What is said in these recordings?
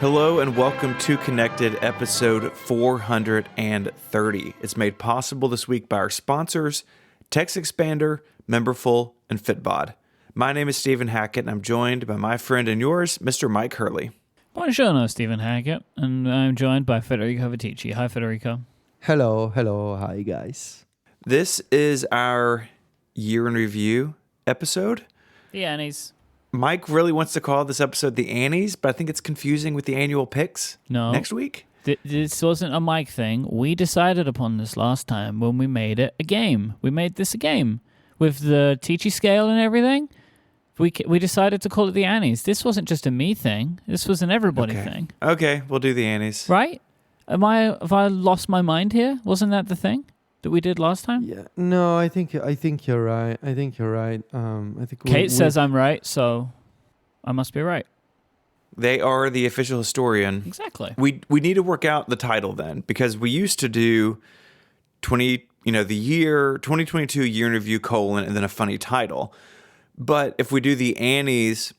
Hello and welcome to Connected, episode 430. It's made possible this week by our sponsors, TextExpander, Memberful, and Fitbod. My name is Stephen Hackett, and I'm joined by my friend and yours, Mr. Myke Hurley. Buongiorno, Stephen Hackett, and I'm joined by Federico Vitici. Hi, Federico. Hello, hi guys. This is our year in review episode. The Annies. Myke really wants to call this episode the Annies, but I think it's confusing with the annual picks next week. This wasn't a Myke thing. We decided upon this last time when we made it a game. We made this a game with the Ticci scale and everything. We decided to call it the Annies. This wasn't just a me thing. This was an everybody thing. Okay, we'll do the Annies. Right? Have I lost my mind here? Wasn't that the thing that we did last time? Yeah. No, I think you're right. I think Kate says I'm right, so I must be right. They are the official historian. Exactly. We need to work out the title then, because we used to do the year 2022 year in review : and then a funny title. But if we do the Annies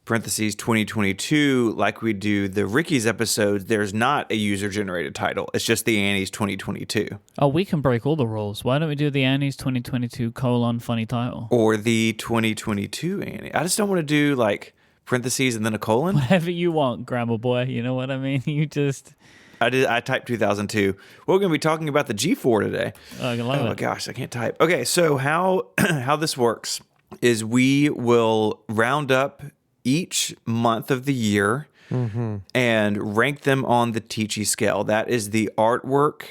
parentheses 2022 like we do the Ricky's episodes, there's not a user generated title. It's just the Annies 2022. Oh, we can break all the rules. Why don't we do the Annies 2022 : funny title? Or the 2022 Annie. I just don't want to do like parentheses and then a colon. Whatever you want, grammar boy. You know what I mean? I typed 2002. We're going to be talking about the G4 today. Oh, I love it. Oh gosh, I can't type. Okay, so how this works is we will round up each month of the year and rank them on the Ticci scale. That is the artwork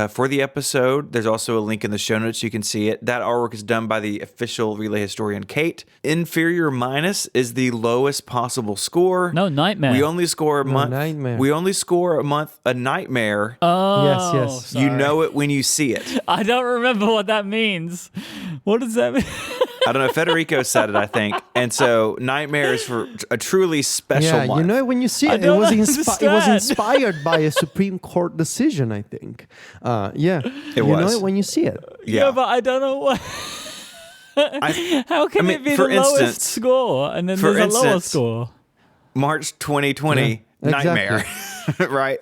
for the episode. There's also a link in the show notes. You can see it. That artwork is done by the official relay historian, Kate. Inferior minus is the lowest possible score. No, nightmare. We only score a month. Nightmare. We only score a month a nightmare. Oh, yes. Sorry. You know it when you see it. I don't remember what that means. What does that mean? I don't know. Federico said it, I think. And so nightmare is for a truly special Yeah, month. you know when you see it, it was inspired by a Supreme Court decision, I think. It you was. know it when you see it. Yeah. But I don't know what. How can it be the lowest score and then there's a lower score? March 2020, nightmare, right?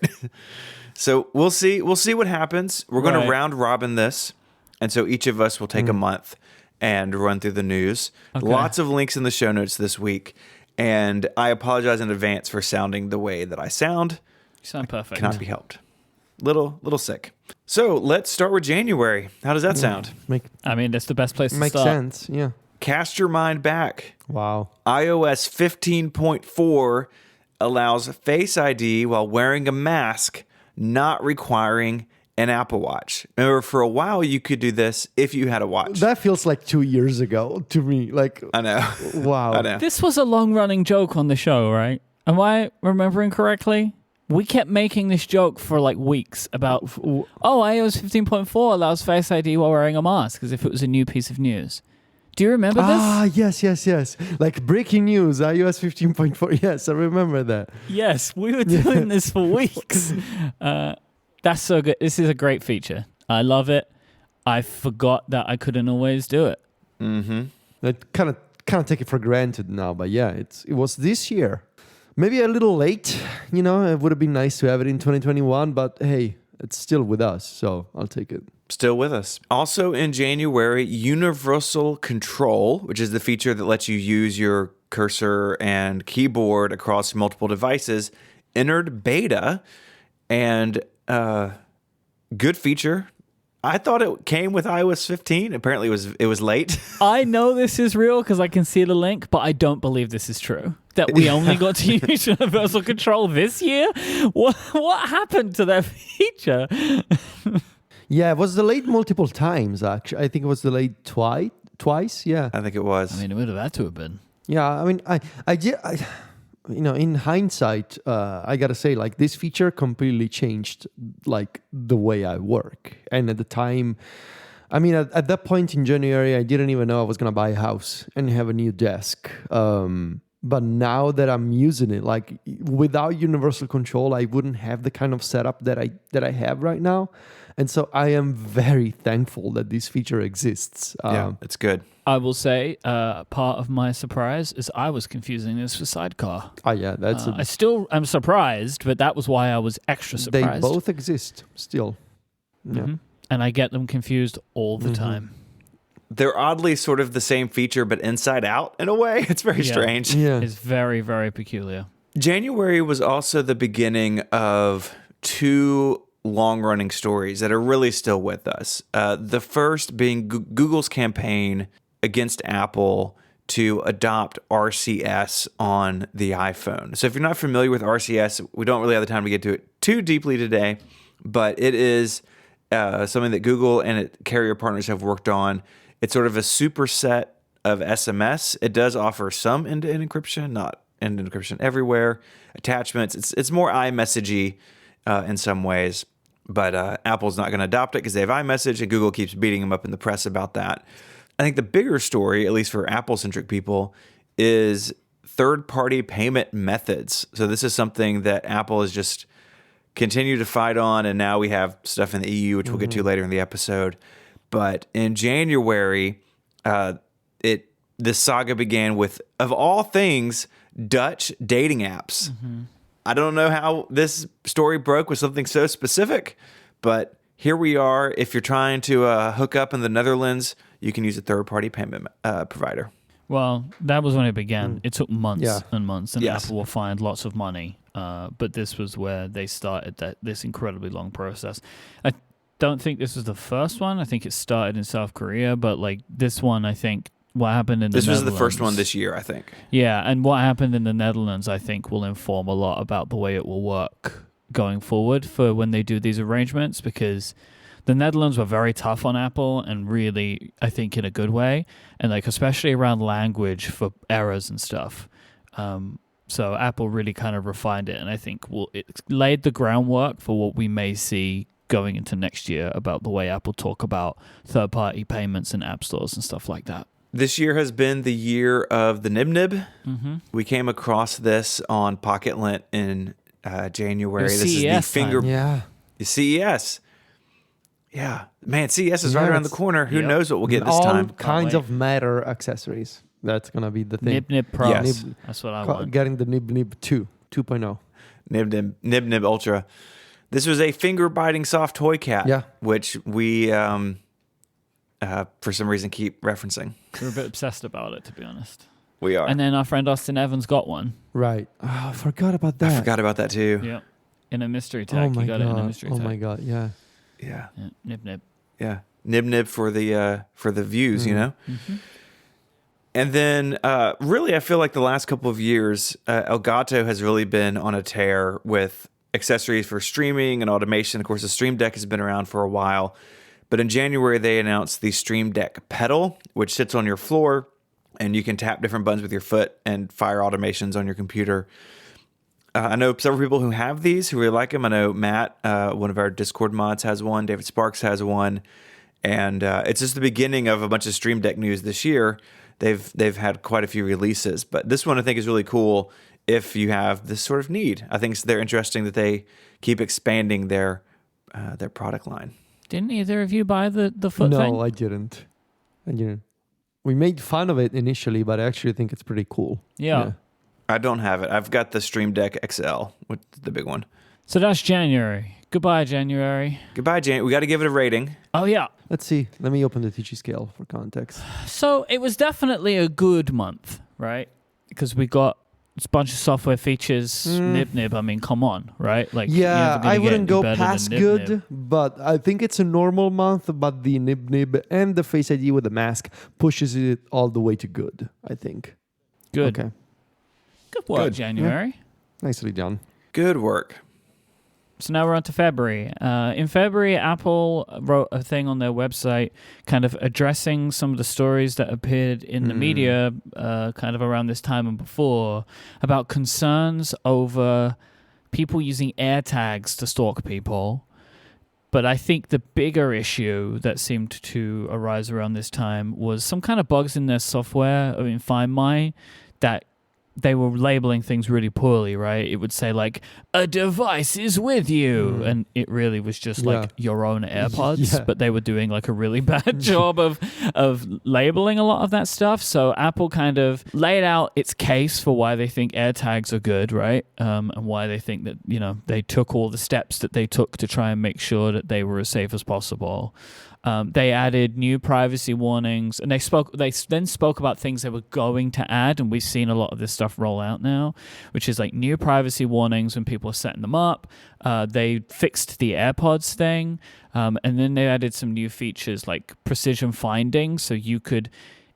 So we'll see. We'll see what happens. We're going to round robin this, and so each of us will take a month and run through the news. Okay. Lots of links in the show notes this week, and I apologize in advance for sounding the way that I sound. You sound perfect. Cannot be helped. Little sick. So let's start with January. How does that sound? That's the best place to Makes start. sense, yeah. Cast your mind back. Wow. iOS 15.4 allows Face ID while wearing a mask, not requiring an Apple Watch. Remember, for a while, you could do this if you had a watch. That feels like 2 years ago to me. Like, I know. wow. I know. This was a long-running joke on the show, right? Am I remembering correctly? We kept making this joke for like weeks about, iOS 15.4 allows Face ID while wearing a mask, as if it was a new piece of news. Do you remember this? Yes. Like breaking news, iOS 15.4. Yes, I remember that. Yes, we were doing this for weeks. That's so good. This is a great feature. I love it. I forgot that I couldn't always do it. Mm-hmm. I kind of take it for granted now, but yeah, it was this year. Maybe a little late, it would have been nice to have it in 2021, but hey, it's still with us, so I'll take it. Still with us. Also in January, Universal Control, which is the feature that lets you use your cursor and keyboard across multiple devices, entered beta, and good feature. I thought it came with iOS 15. Apparently it was late. I know this is real because I can see the link, but I don't believe this is true. That we only got to use Universal Control this year? What happened to that feature? Yeah, it was delayed multiple times, actually. I think it was delayed twice, yeah. I think it was. It would have had to have been. Yeah, I did... in hindsight, I gotta say, like, this feature completely changed, like, the way I work. And at the time, at that point in January, I didn't even know I was gonna buy a house and have a new desk. But now that I'm using it, like without universal control, I wouldn't have the kind of setup that I have right now. And so I am very thankful that this feature exists. Yeah, it's good. I will say part of my surprise is I was confusing this for Sidecar. Oh yeah, that's I still am surprised, but that was why I was extra they surprised. both exist still. Yeah. Mhm. And I get them confused all the time. They're oddly sort of the same feature, but inside out in a way. It's very Yeah. strange. Yeah. It's very, very peculiar. January was also the beginning of 2 long-running stories that are really still with us. The first being Google's campaign against Apple to adopt RCS on the iPhone. So if you're not familiar with RCS, we don't really have the time to get to it too deeply today, but it is something that Google and carrier partners have worked on. It's sort of a superset of SMS. It does offer some end-to-end encryption, not end-to-end encryption everywhere. Attachments. It's more iMessagey in some ways, but Apple's not going to adopt it because they have iMessage, and Google keeps beating them up in the press about that. I think the bigger story, at least for Apple-centric people, is third-party payment methods. So this is something that Apple has just continued to fight on, and now we have stuff in the EU, which we'll get to later in the episode. But in January, this saga began with, of all things, Dutch dating apps. I don't know how this story broke with something so specific, but here we are. If you're trying to hook up in the Netherlands, you can use a third-party payment provider. Well, that was when it began. It took months Yeah. and months, and Yes. Apple will find lots of money. But this was where they started this incredibly long process. I don't think this was the first one. I think it started in South Korea, but like this one, I think what happened in the This was Netherlands, the first one this year, I think. Yeah, and what happened in the Netherlands, I think, will inform a lot about the way it will work going forward for when they do these arrangements, because the Netherlands were very tough on Apple, and really, I think, in a good way, and like especially around language for errors and stuff. So Apple really kind of refined it, and I think it laid the groundwork for what we may see going into next year about the way Apple talk about third-party payments and app stores and stuff like that. This year has been the year of the Nib. Mm-hmm. We came across this on Pocket Lint in January. It was This is the CES finger time. Yeah. the CES. Yeah, man, CES is right Yeah, around the it's- corner. Who Yep. knows what we'll get this All time? kinds wait. of Matter accessories. That's gonna be the thing. Nib Pro. Yes. That's what I want. Getting the Nib 2.0. Nib Ultra. This was a finger-biting soft toy cat, Yeah. which we, for some reason, keep referencing. We're a bit obsessed about it, to be honest. We are. And then our friend Austin Evans got one. Right. Oh, I forgot about that. I forgot about that too. Yeah. In a mystery Oh tag. my He got god. it in a mystery Oh tag. my god. Yeah. Yeah, Yeah. Nib. yeah. Nib for the views, you know. Mm-hmm. And then, really, I feel like the last couple of years, Elgato has really been on a tear with accessories for streaming and automation. Of course, the Stream Deck has been around for a while, but in January they announced the Stream Deck Pedal, which sits on your floor, and you can tap different buttons with your foot and fire automations on your computer. I know several people who have these who really like them. I know Matt, one of our Discord mods, has one. David Sparks has one, and it's just the beginning of a bunch of Stream Deck news this year. They've had quite a few releases, but this one I think is really cool if you have this sort of need. I think they're interesting that they keep expanding their product line. Didn't either of you buy the foot thing? No, I didn't. We made fun of it initially, but I actually think it's pretty cool. Yeah. I don't have it. I've got the Stream Deck XL, which is the big one. So that's January. Goodbye, January. Goodbye, Jane. We got to give it a rating. Oh, yeah. Let's see. Let me open the TG scale for context. So it was definitely a good month, right? Because we got a bunch of software features. Nib. I mean, come on, right? Like, you're Yeah, never gonna I get wouldn't any go better than past Nib. good, but I think it's a normal month. But the Nib and the Face ID with the mask pushes it all the way to good, I think. Good. Okay. Good work, Good. January. Nicely done. Good work. So now we're on to February. In February, Apple wrote a thing on their website kind of addressing some of the stories that appeared in the media kind of around this time and before about concerns over people using AirTags to stalk people. But I think the bigger issue that seemed to arise around this time was some kind of bugs in their software, in Find My, that they were labeling things really poorly, right? It would say like a device is with you, and it really was just like your own AirPods. But they were doing like a really bad job of labeling a lot of that stuff. So Apple kind of laid out its case for why they think AirTags are good, right? And why they think that they took all the steps that they took to try and make sure that they were as safe as possible. They added new privacy warnings, and they then spoke about things they were going to add, and we've seen a lot of this stuff roll out now, which is like new privacy warnings when people are setting them up. They fixed the AirPods thing, and then they added some new features like precision finding, so you could,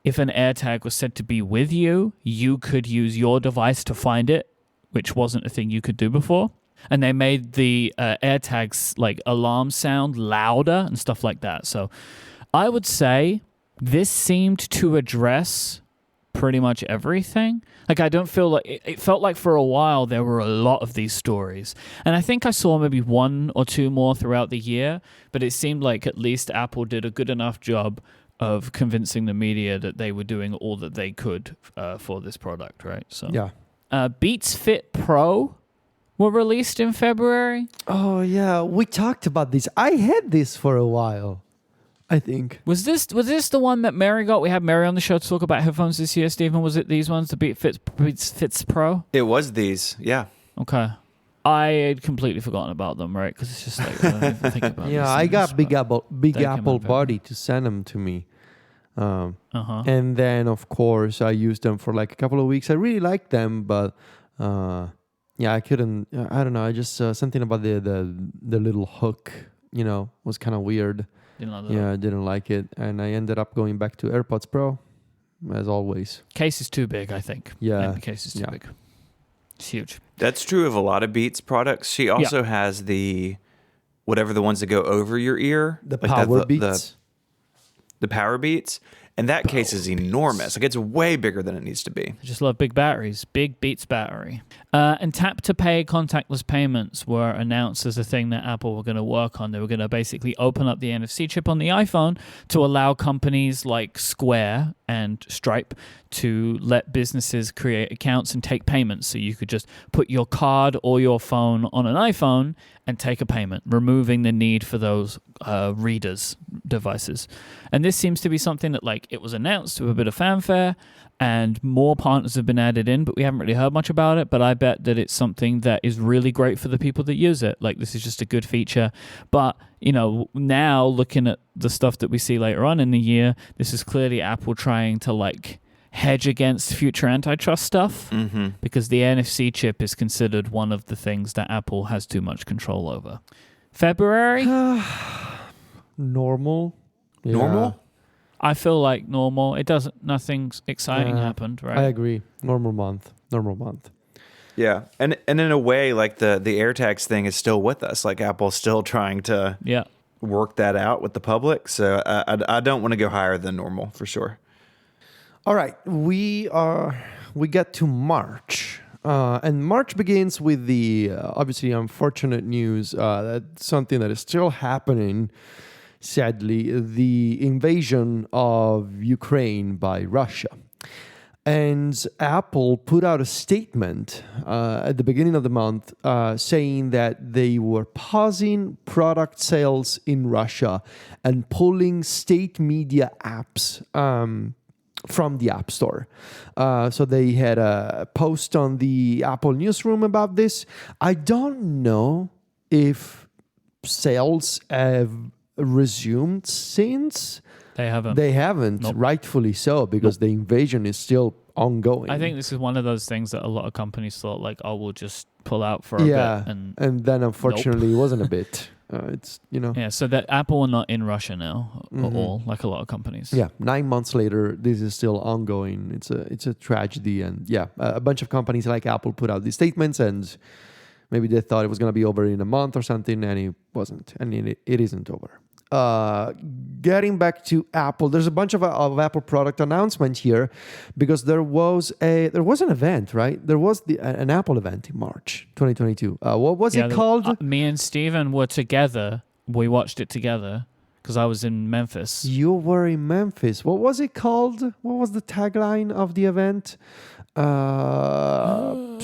if an AirTag was said to be with you, you could use your device to find it, which wasn't a thing you could do before. And they made the AirTags like alarm sound louder and stuff like that. So I would say this seemed to address pretty much everything. Like I don't feel like it felt like for a while there were a lot of these stories. And I think I saw maybe one or two more throughout the year, but it seemed like at least Apple did a good enough job of convincing the media that they were doing all that they could for this product, right? So Beats Fit Pro were released in February. Oh yeah, we talked about this. I had this for a while, I think. Was this the one that Mary got? We had Mary on the show to talk about headphones this year, Stephen. Was it these ones, the Beats Fits Pro? It was these, yeah. Okay. I had completely forgotten about them, right? Because it's just like, I don't even think about yeah, I got Big Apple Buddy to send them to me. And then, of course, I used them for like a couple of weeks. I really liked them, but... I couldn't. I don't know. I just something about the little hook, was kind of weird. I didn't like it, and I ended up going back to AirPods Pro, as always. Case is too big, I think. Yeah, the case is too big. It's huge. That's true of a lot of Beats products. She also has the whatever the ones that go over your ear, the like Power Beats, the Power Beats. And that case is enormous. Like, it's way bigger than it needs to be. I just love big batteries. Big Beats battery. And tap-to-pay contactless payments were announced as a thing that Apple were going to work on. They were going to basically open up the NFC chip on the iPhone to allow companies like Square and Stripe to let businesses create accounts and take payments. So you could just put your card or your phone on an iPhone and take a payment, removing the need for those readers devices. And this seems to be something that, like, it was announced with a bit of fanfare, and more partners have been added in, but we haven't really heard much about it. But I bet that it's something that is really great for the people that use it. Like, this is just a good feature. But, now looking at the stuff that we see later on in the year, this is clearly Apple trying to, like, hedge against future antitrust stuff, because the NFC chip is considered one of the things that Apple has too much control over. February? Normal. Yeah. Normal? I feel like normal. Nothing exciting happened, right? I agree. Normal month. Yeah. And in a way, like the AirTags thing is still with us. Like, Apple's still trying to work that out with the public. So I don't want to go higher than normal, for sure. All right, we get to March, and March begins with the obviously unfortunate news that something that is still happening, sadly, the invasion of Ukraine by Russia. And Apple put out a statement at the beginning of the month saying that they were pausing product sales in Russia and pulling state media apps from the App Store. So they had a post on the Apple newsroom about this. I don't know if sales have resumed since. They haven't. Nope. Rightfully so, because the invasion is still ongoing. I think this is one of those things that a lot of companies thought, like, oh, we'll just pull out for a bit. And then unfortunately it wasn't a bit. Yeah, so that Apple are not in Russia now at all, like a lot of companies. Yeah, 9 months later, this is still ongoing. It's a tragedy, and a bunch of companies like Apple put out these statements, and maybe they thought it was going to be over in a month or something, and it wasn't, and it isn't over. Getting back to Apple, there's a bunch of Apple product announcements here, because there was an event, right? There was an Apple event in March 2022. What was it called? Me and Steven were together. We watched it together because I was in Memphis. You were in Memphis. What was it called? What was the tagline of the event? Oh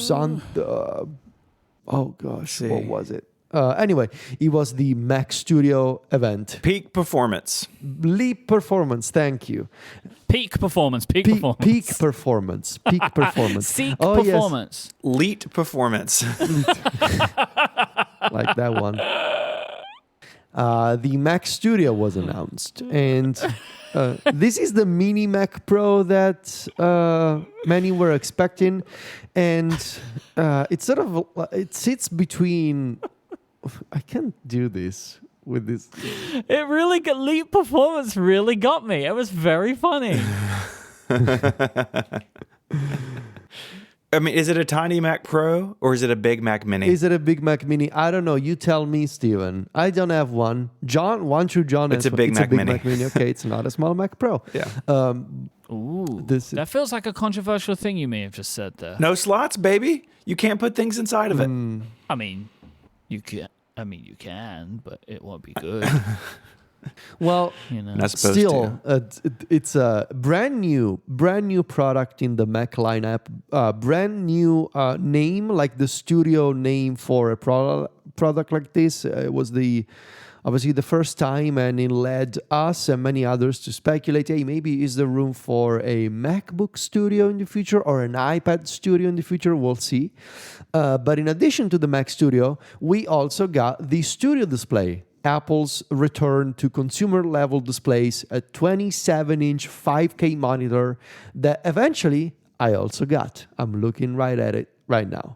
gosh, what was it? Anyway, it was the Mac Studio event. Peak performance. Leap performance. Thank you. Peak performance. Peak performance. Peak performance. Seek Oh, yes. performance. Leet performance. Like that one. The Mac Studio was announced, and this is the mini Mac Pro that many were expecting, and it sits between. I can't do this with this. It really got Leap performance. Really got me. It was very funny. I mean, is it a tiny Mac Pro or is it a big Mac Mini? Is it a big Mac Mini? I don't know. You tell me, Steven. I don't have one. John, John. It's a big Mac Mini. Okay, it's not a small Mac Pro. Yeah. Ooh, that feels like a controversial thing you may have just said there. No slots, baby. You can't put things inside of it. I mean, you can, but it won't be good. Well, Not supposed still, it's a brand new product in the Mac lineup. Brand new name, like the studio name for a product like this. It was obviously the first time, and it led us and many others to speculate, hey, maybe is there room for a MacBook Studio in the future or an iPad Studio in the future? We'll see. But in addition to the Mac Studio, we also got the Studio Display. Apple's return to consumer-level displays, a 27-inch 5K monitor that eventually I also got. I'm looking right at it right now.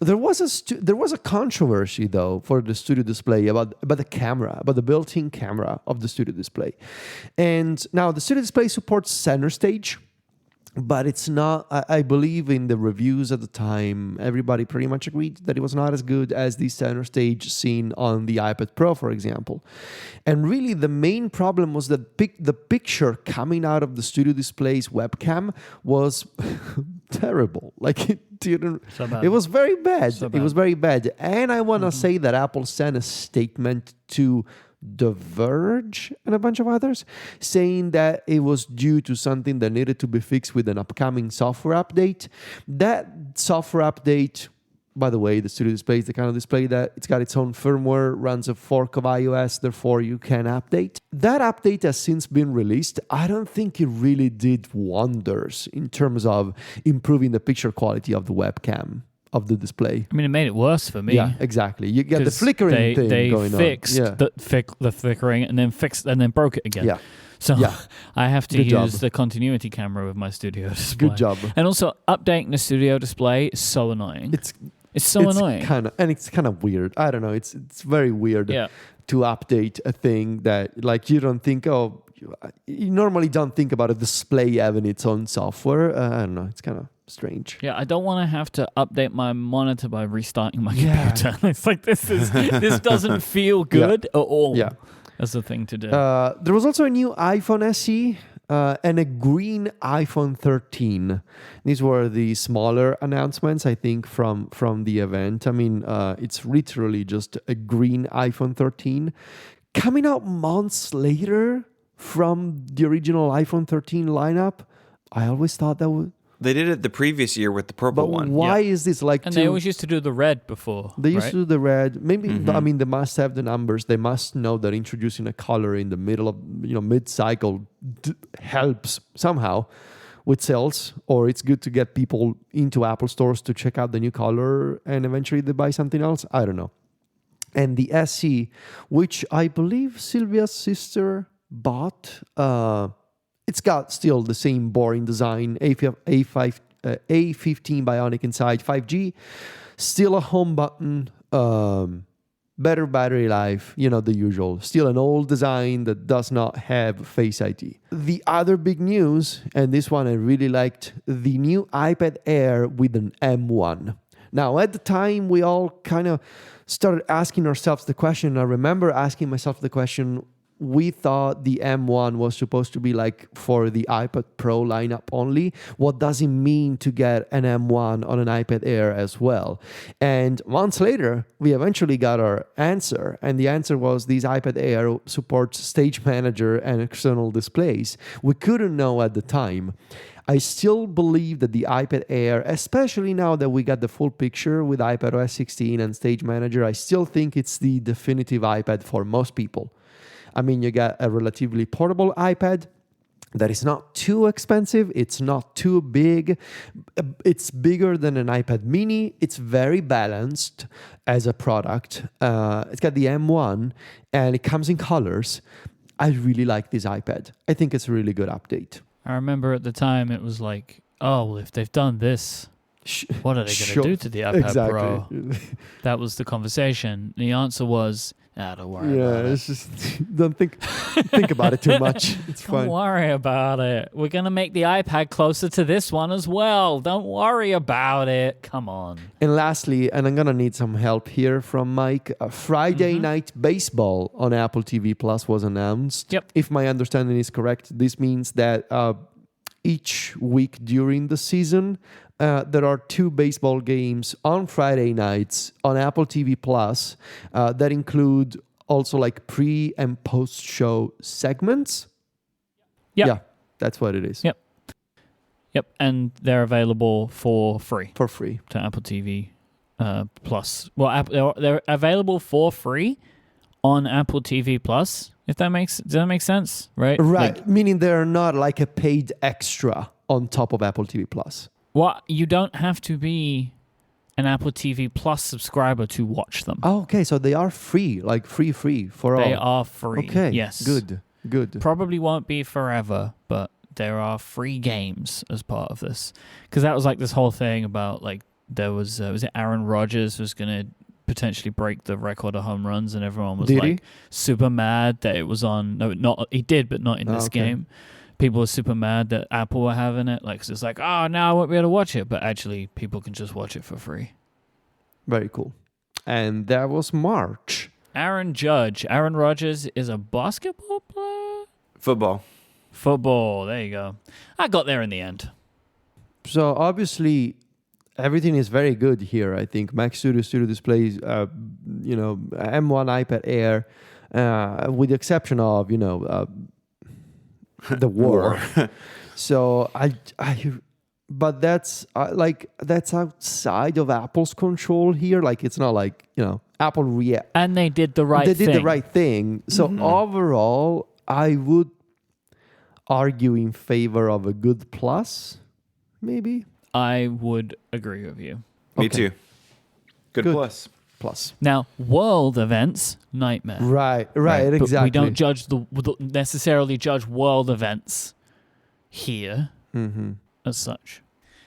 There was a controversy though for the Studio Display about the camera, about the built-in camera of the Studio Display, and now the Studio Display supports center stage. But it's not, I believe in the reviews at the time, everybody pretty much agreed that it was not as good as the center stage seen on the iPad Pro, for example. And really the main problem was that the picture coming out of the Studio Display's webcam was terrible. Like it was very bad. It was very bad. And I want to say that Apple sent a statement to The Verge and a bunch of others saying that it was due to something that needed to be fixed with an upcoming software update. That software update, by the way, the Studio Display is the kind of display that it's got its own firmware, runs a fork of iOS, therefore you can update. That update has since been released. I don't think it really did wonders in terms of improving the picture quality of the webcam of the display. I mean, it made it worse for me. Yeah, exactly. You get the flickering thing going on. They fixed the flickering and then broke it again. Yeah. So Yeah. I have to Good use job. the continuity camera with my Studio Display. Good job. And also, updating the Studio Display is so annoying. It's annoying. It's kind of weird. I don't know. It's very weird to update a thing that like you don't think, you normally don't think about a display having its own software. I don't know. It's kind of strange. Yeah, I don't want to have to update my monitor by restarting my computer. It's like this doesn't feel good at all. Yeah, that's the thing to do. There was also a new iPhone SE and a green iPhone 13. These were the smaller announcements, I think, from the event. I mean, it's literally just a green iPhone 13 coming out months later from the original iPhone 13 lineup. I always thought that would. They did it the previous year with the purple one. Why is this like? And they always used to do the red before. They used to do the red. Maybe I mean they must have the numbers. They must know that introducing a color in the middle of mid-cycle helps somehow with sales, or it's good to get people into Apple stores to check out the new color and eventually they buy something else. I don't know. And the SE, which I believe Sylvia's sister bought. It's got still the same boring design, A15 Bionic inside, 5G, still a home button, better battery life, the usual. Still an old design that does not have Face ID. The other big news, and this one I really liked, the new iPad Air with an M1. Now, at the time, we all kind of started asking ourselves the question. I remember asking myself the question, we thought the M1 was supposed to be like for the iPad Pro lineup only. What does it mean to get an M1 on an iPad Air as well? And months later, we eventually got our answer. And the answer was these iPad Air supports Stage Manager and external displays. We couldn't know at the time. I still believe that the iPad Air, especially now that we got the full picture with iPadOS 16 and Stage Manager, I still think it's the definitive iPad for most people. I mean, you got a relatively portable iPad that is not too expensive. It's not too big. It's bigger than an iPad mini. It's very balanced as a product. It's got the M1 and it comes in colors. I really like this iPad. I think it's a really good update. I remember at the time it was like, oh, well, if they've done this, what are they going to do to the iPad Pro? That was the conversation. The answer was, don't worry about it. It's just, don't think about it too much. It's fine. Don't worry about it. We're going to make the iPad closer to this one as well. Don't worry about it. Come on. And lastly, and I'm going to need some help here from Myke, Friday Night Baseball on Apple TV Plus was announced. Yep. If my understanding is correct, this means that each week during the season, there are 2 baseball games on Friday nights on Apple TV Plus that include also like pre and post show segments. Yep. Yeah, that's what it is. Yep. And they're available for free. For free. To Apple TV Plus. Well, they're available for free on Apple TV Plus. Does that make sense? Right. Right. Like, meaning they're not like a paid extra on top of Apple TV Plus. Well, you don't have to be an Apple TV Plus subscriber to watch them. Oh, okay. So they are free, like free for all. They are free. Okay. Yes. Good. Probably won't be forever, but there are free games as part of this. Because that was like this whole thing about like there was it Aaron Rodgers was going to potentially break the record of home runs, and everyone was super mad that it was on. No, not he did, but not in this game. People were super mad that Apple were having it. Like, 'cause it's like, oh, now I won't be able to watch it. But actually, people can just watch it for free. Very cool. And that was March. Aaron Rodgers is a basketball player? Football. There you go. I got there in the end. So obviously, everything is very good here. I think Mac Studio Displays, M1 iPad Air, with the exception of, the war. So but that's that's outside of Apple's control here. Like it's not like Apple and they did the right thing. So overall, I would argue in favor of a good plus, maybe. I would agree with you. Me too. Good plus. Now, world events, nightmare. Right, exactly. But we don't necessarily judge world events here as such.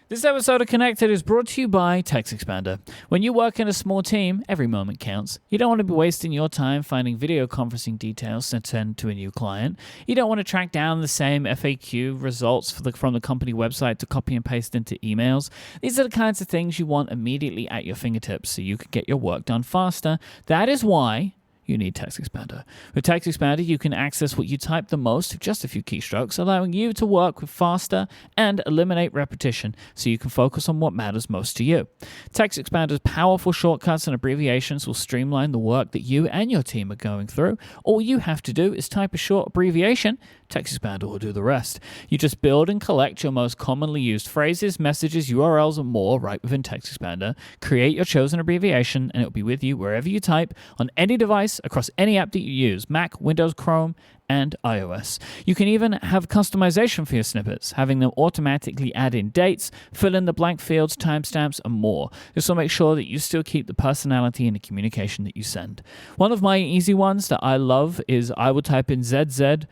This episode of Connected is brought to you by TextExpander. When you work in a small team, every moment counts. You don't want to be wasting your time finding video conferencing details to send to a new client. You don't want to track down the same FAQ results from the company website to copy and paste into emails. These are the kinds of things you want immediately at your fingertips so you can get your work done faster. That is why you need TextExpander. With TextExpander, you can access what you type the most with just a few keystrokes, allowing you to work with faster and eliminate repetition so you can focus on what matters most to you. TextExpander's powerful shortcuts and abbreviations will streamline the work that you and your team are going through. All you have to do is type a short abbreviation. TextExpander will do the rest. You just build and collect your most commonly used phrases, messages, URLs, and more right within TextExpander. Create your chosen abbreviation, and it will be with you wherever you type, on any device, across any app that you use, Mac, Windows, Chrome, and iOS. You can even have customization for your snippets, having them automatically add in dates, fill in the blank fields, timestamps, and more. This will make sure that you still keep the personality in the communication that you send. One of my easy ones that I love is I would type in ZZOO,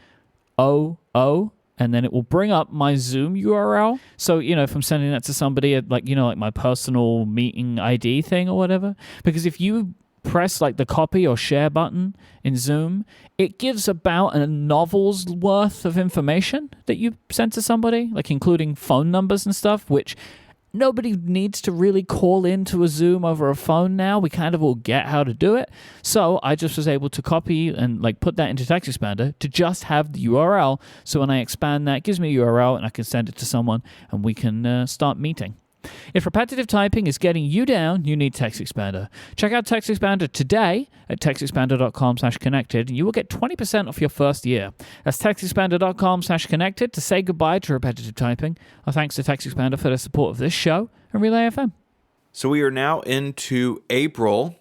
and then it will bring up my Zoom URL. So, if I'm sending that to somebody, like my personal meeting ID thing or whatever, because if you press the copy or share button in Zoom, it gives about a novel's worth of information that you send to somebody, including phone numbers and stuff, which nobody needs to really call into a Zoom over a phone now. We kind of all get how to do it. So I just was able to copy and like put that into TextExpander to just have the URL. So when I expand that, it gives me a URL and I can send it to someone and we can start meeting. If repetitive typing is getting you down, you need TextExpander. Check out TextExpander today at textexpander.com/connected, and you will get 20% off your first year. That's textexpander.com/connected to say goodbye to repetitive typing. Our thanks to TextExpander for their support of this show and Relay FM. So we are now into April.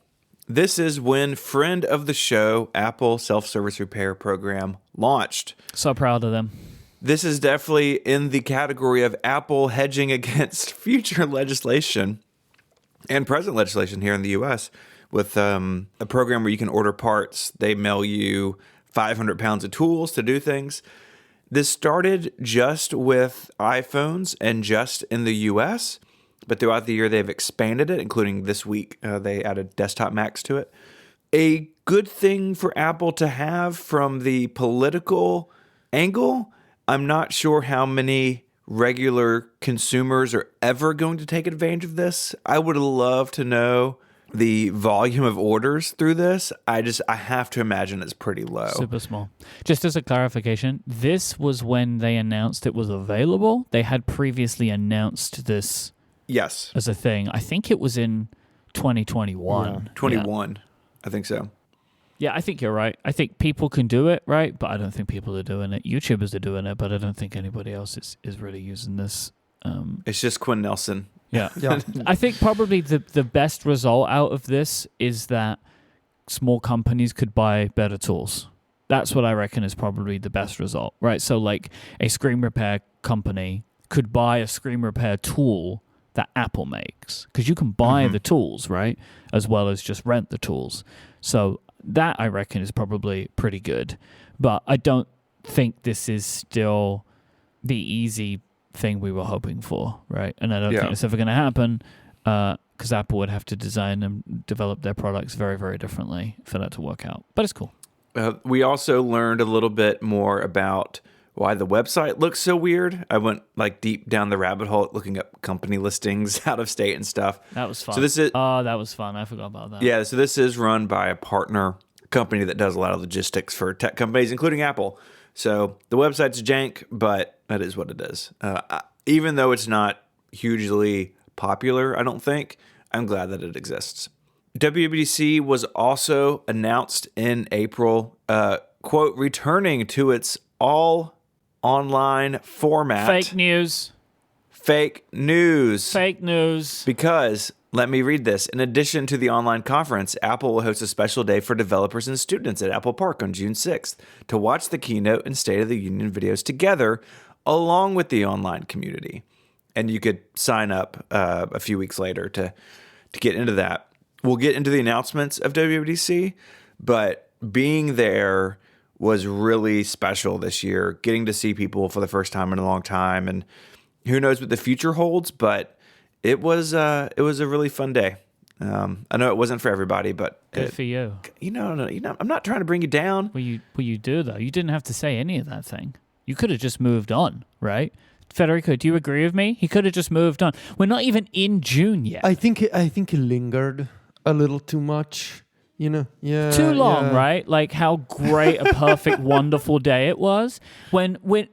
This is when friend of the show, Apple Self-Service Repair Program, launched. So proud of them. This is definitely in the category of Apple hedging against future legislation and present legislation here in the U.S. with a program where you can order parts. They mail you 500 pounds of tools to do things. This started just with iPhones and just in the U.S., but throughout the year they've expanded it, including this week they added desktop Macs to it. A good thing for Apple to have from the political angle. I'm not sure how many regular consumers are ever going to take advantage of this. I would love to know the volume of orders through this. I have to imagine it's pretty low. Super small. Just as a clarification, this was when they announced it was available. They had previously announced this Yes. as a thing. I think it was in 2021. Yeah. 21. I think so. Yeah, I think you're right. I think people can do it, right? But I don't think people are doing it. YouTubers are doing it, but I don't think anybody else is really using this. It's just Quinn Nelson. Yeah. Yeah. I think probably the best result out of this is that small companies could buy better tools. That's what I reckon is probably the best result, right? So like a screen repair company could buy a screen repair tool that Apple makes because you can buy the tools, right? As well as just rent the tools. So that, I reckon, is probably pretty good. But I don't think this is still the easy thing we were hoping for, right? And I don't think it's ever going to happen because Apple would have to design and develop their products very, very differently for that to work out. But it's cool. We also learned a little bit more about why the website looks so weird. I went like deep down the rabbit hole looking up company listings out of state and stuff. That was fun. So this is that was fun. I forgot about that. Yeah, so this is run by a partner company that does a lot of logistics for tech companies, including Apple. So the website's jank, but that is what it is. Even though it's not hugely popular, I don't think, I'm glad that it exists. WWDC was also announced in April, quote, returning to its all online format. Fake news. Fake news. Fake news. Because, let me read this. In addition to the online conference, Apple will host a special day for developers and students at Apple Park on June 6th to watch the keynote and State of the Union videos together, along with the online community. And you could sign up a few weeks later to get into that. We'll get into the announcements of WWDC, but being there was really special this year, getting to see people for the first time in a long time. And who knows what the future holds, but it was a really fun day. I know it wasn't for everybody, but Good for you. You know, I'm not trying to bring you down. Well, you do, though. You didn't have to say any of that thing. You could have just moved on, right? Federico, do you agree with me? He could have just moved on. We're not even in June yet. I think it lingered a little too much. You know, yeah. Too long, yeah. right? Like how great a perfect, wonderful day it was. When we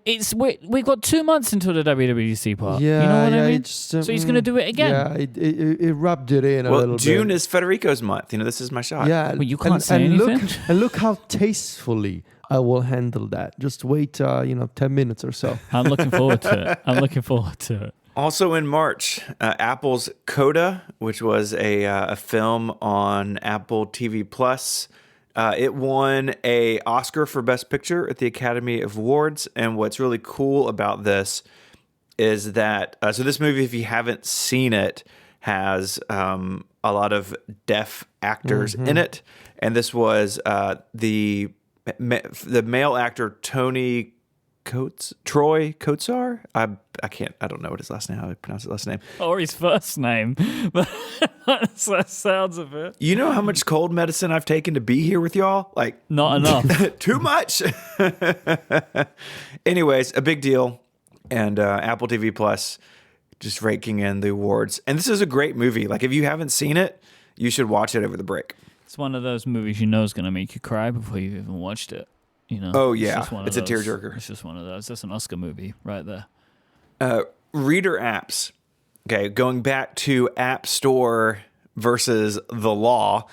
got 2 months until the WWDC part. Yeah, you know what I mean? So he's gonna do it again. Yeah, it rubbed it in a little bit. June is Federico's month. You know, this is my shot. Yeah, Well, you can't say anything. Look how tastefully I will handle that. Just wait, 10 minutes or so. I'm looking forward to it. Also in March, Apple's Coda, which was a film on Apple TV Plus, it won an Oscar for Best Picture at the Academy Awards. And what's really cool about this is that so this movie, if you haven't seen it, has a lot of deaf actors in it, and this was the male actor Troy Kotsar. I don't know what his last name. How I pronounce his last name. Or his first name. But that sounds of it. You know how much cold medicine I've taken to be here with y'all? Like, Not enough. too much. Anyways, a big deal. And Apple TV Plus just raking in the awards. And this is a great movie. Like, if you haven't seen it, you should watch it over the break. It's one of those movies is going to make you cry before you've even watched it. Oh, yeah. It's a tearjerker. It's just one of those. That's an Oscar movie right there. Reader apps. Okay, going back to App Store versus the law.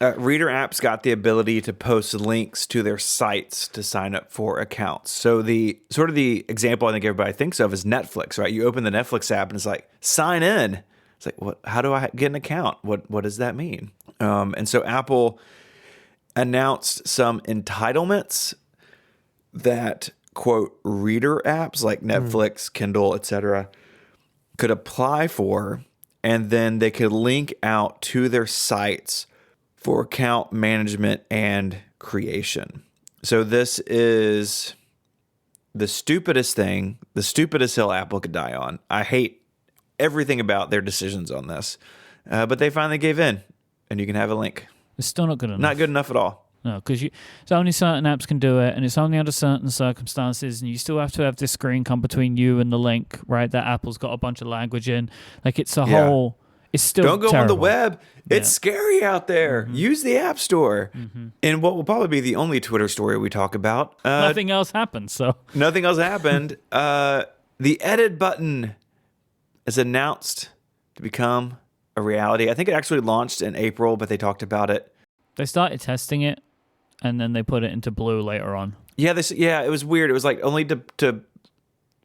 Reader apps got the ability to post links to their sites to sign up for accounts. So the example I think everybody thinks of is Netflix, right? You open the Netflix app and it's like, sign in. It's like, what? How do I get an account? What does that mean? And so Apple announced some entitlements that, quote, reader apps like Netflix, Kindle, etc., could apply for, and then they could link out to their sites for account management and creation. So this is the stupidest thing, the stupidest hill Apple could die on. I hate everything about their decisions on this, but they finally gave in, and you can have a link. It's still not good enough. Not good enough at all. No, because it's only certain apps can do it, and it's only under certain circumstances, and you still have to have this screen come between you and the link, right? That Apple's got a bunch of language in. Like, it's a whole... It's still Don't go terrible. on the web. It's scary out there. Mm-hmm. Use the App Store. Mm-hmm. And what will probably be the only Twitter story we talk about. Nothing else happened, so... Nothing else happened. The edit button is announced to become a reality. I think it actually launched in April, but they talked about it. They started testing it, and then they put it into blue later on. Yeah, it was weird. It was like only to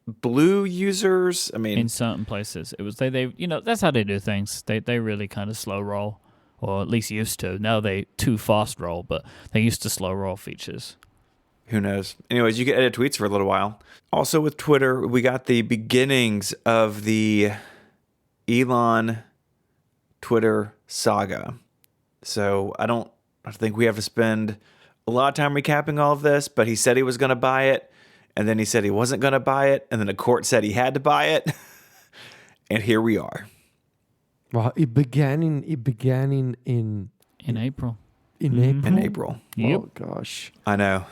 blue users. I mean, in certain places, it was they that's how they do things. They really kind of slow roll, or at least used to. Now they too fast roll, but they used to slow roll features. Who knows? Anyways, you can edit tweets for a little while. Also with Twitter, we got the beginnings of the Elon Twitter saga. So I don't think we have to spend a lot of time recapping all of this, but he said he was going to buy it, and then he said he wasn't going to buy it, and then the court said he had to buy it, and here we are. Well, it began in April. In April? In April. Yep. Oh gosh, I know.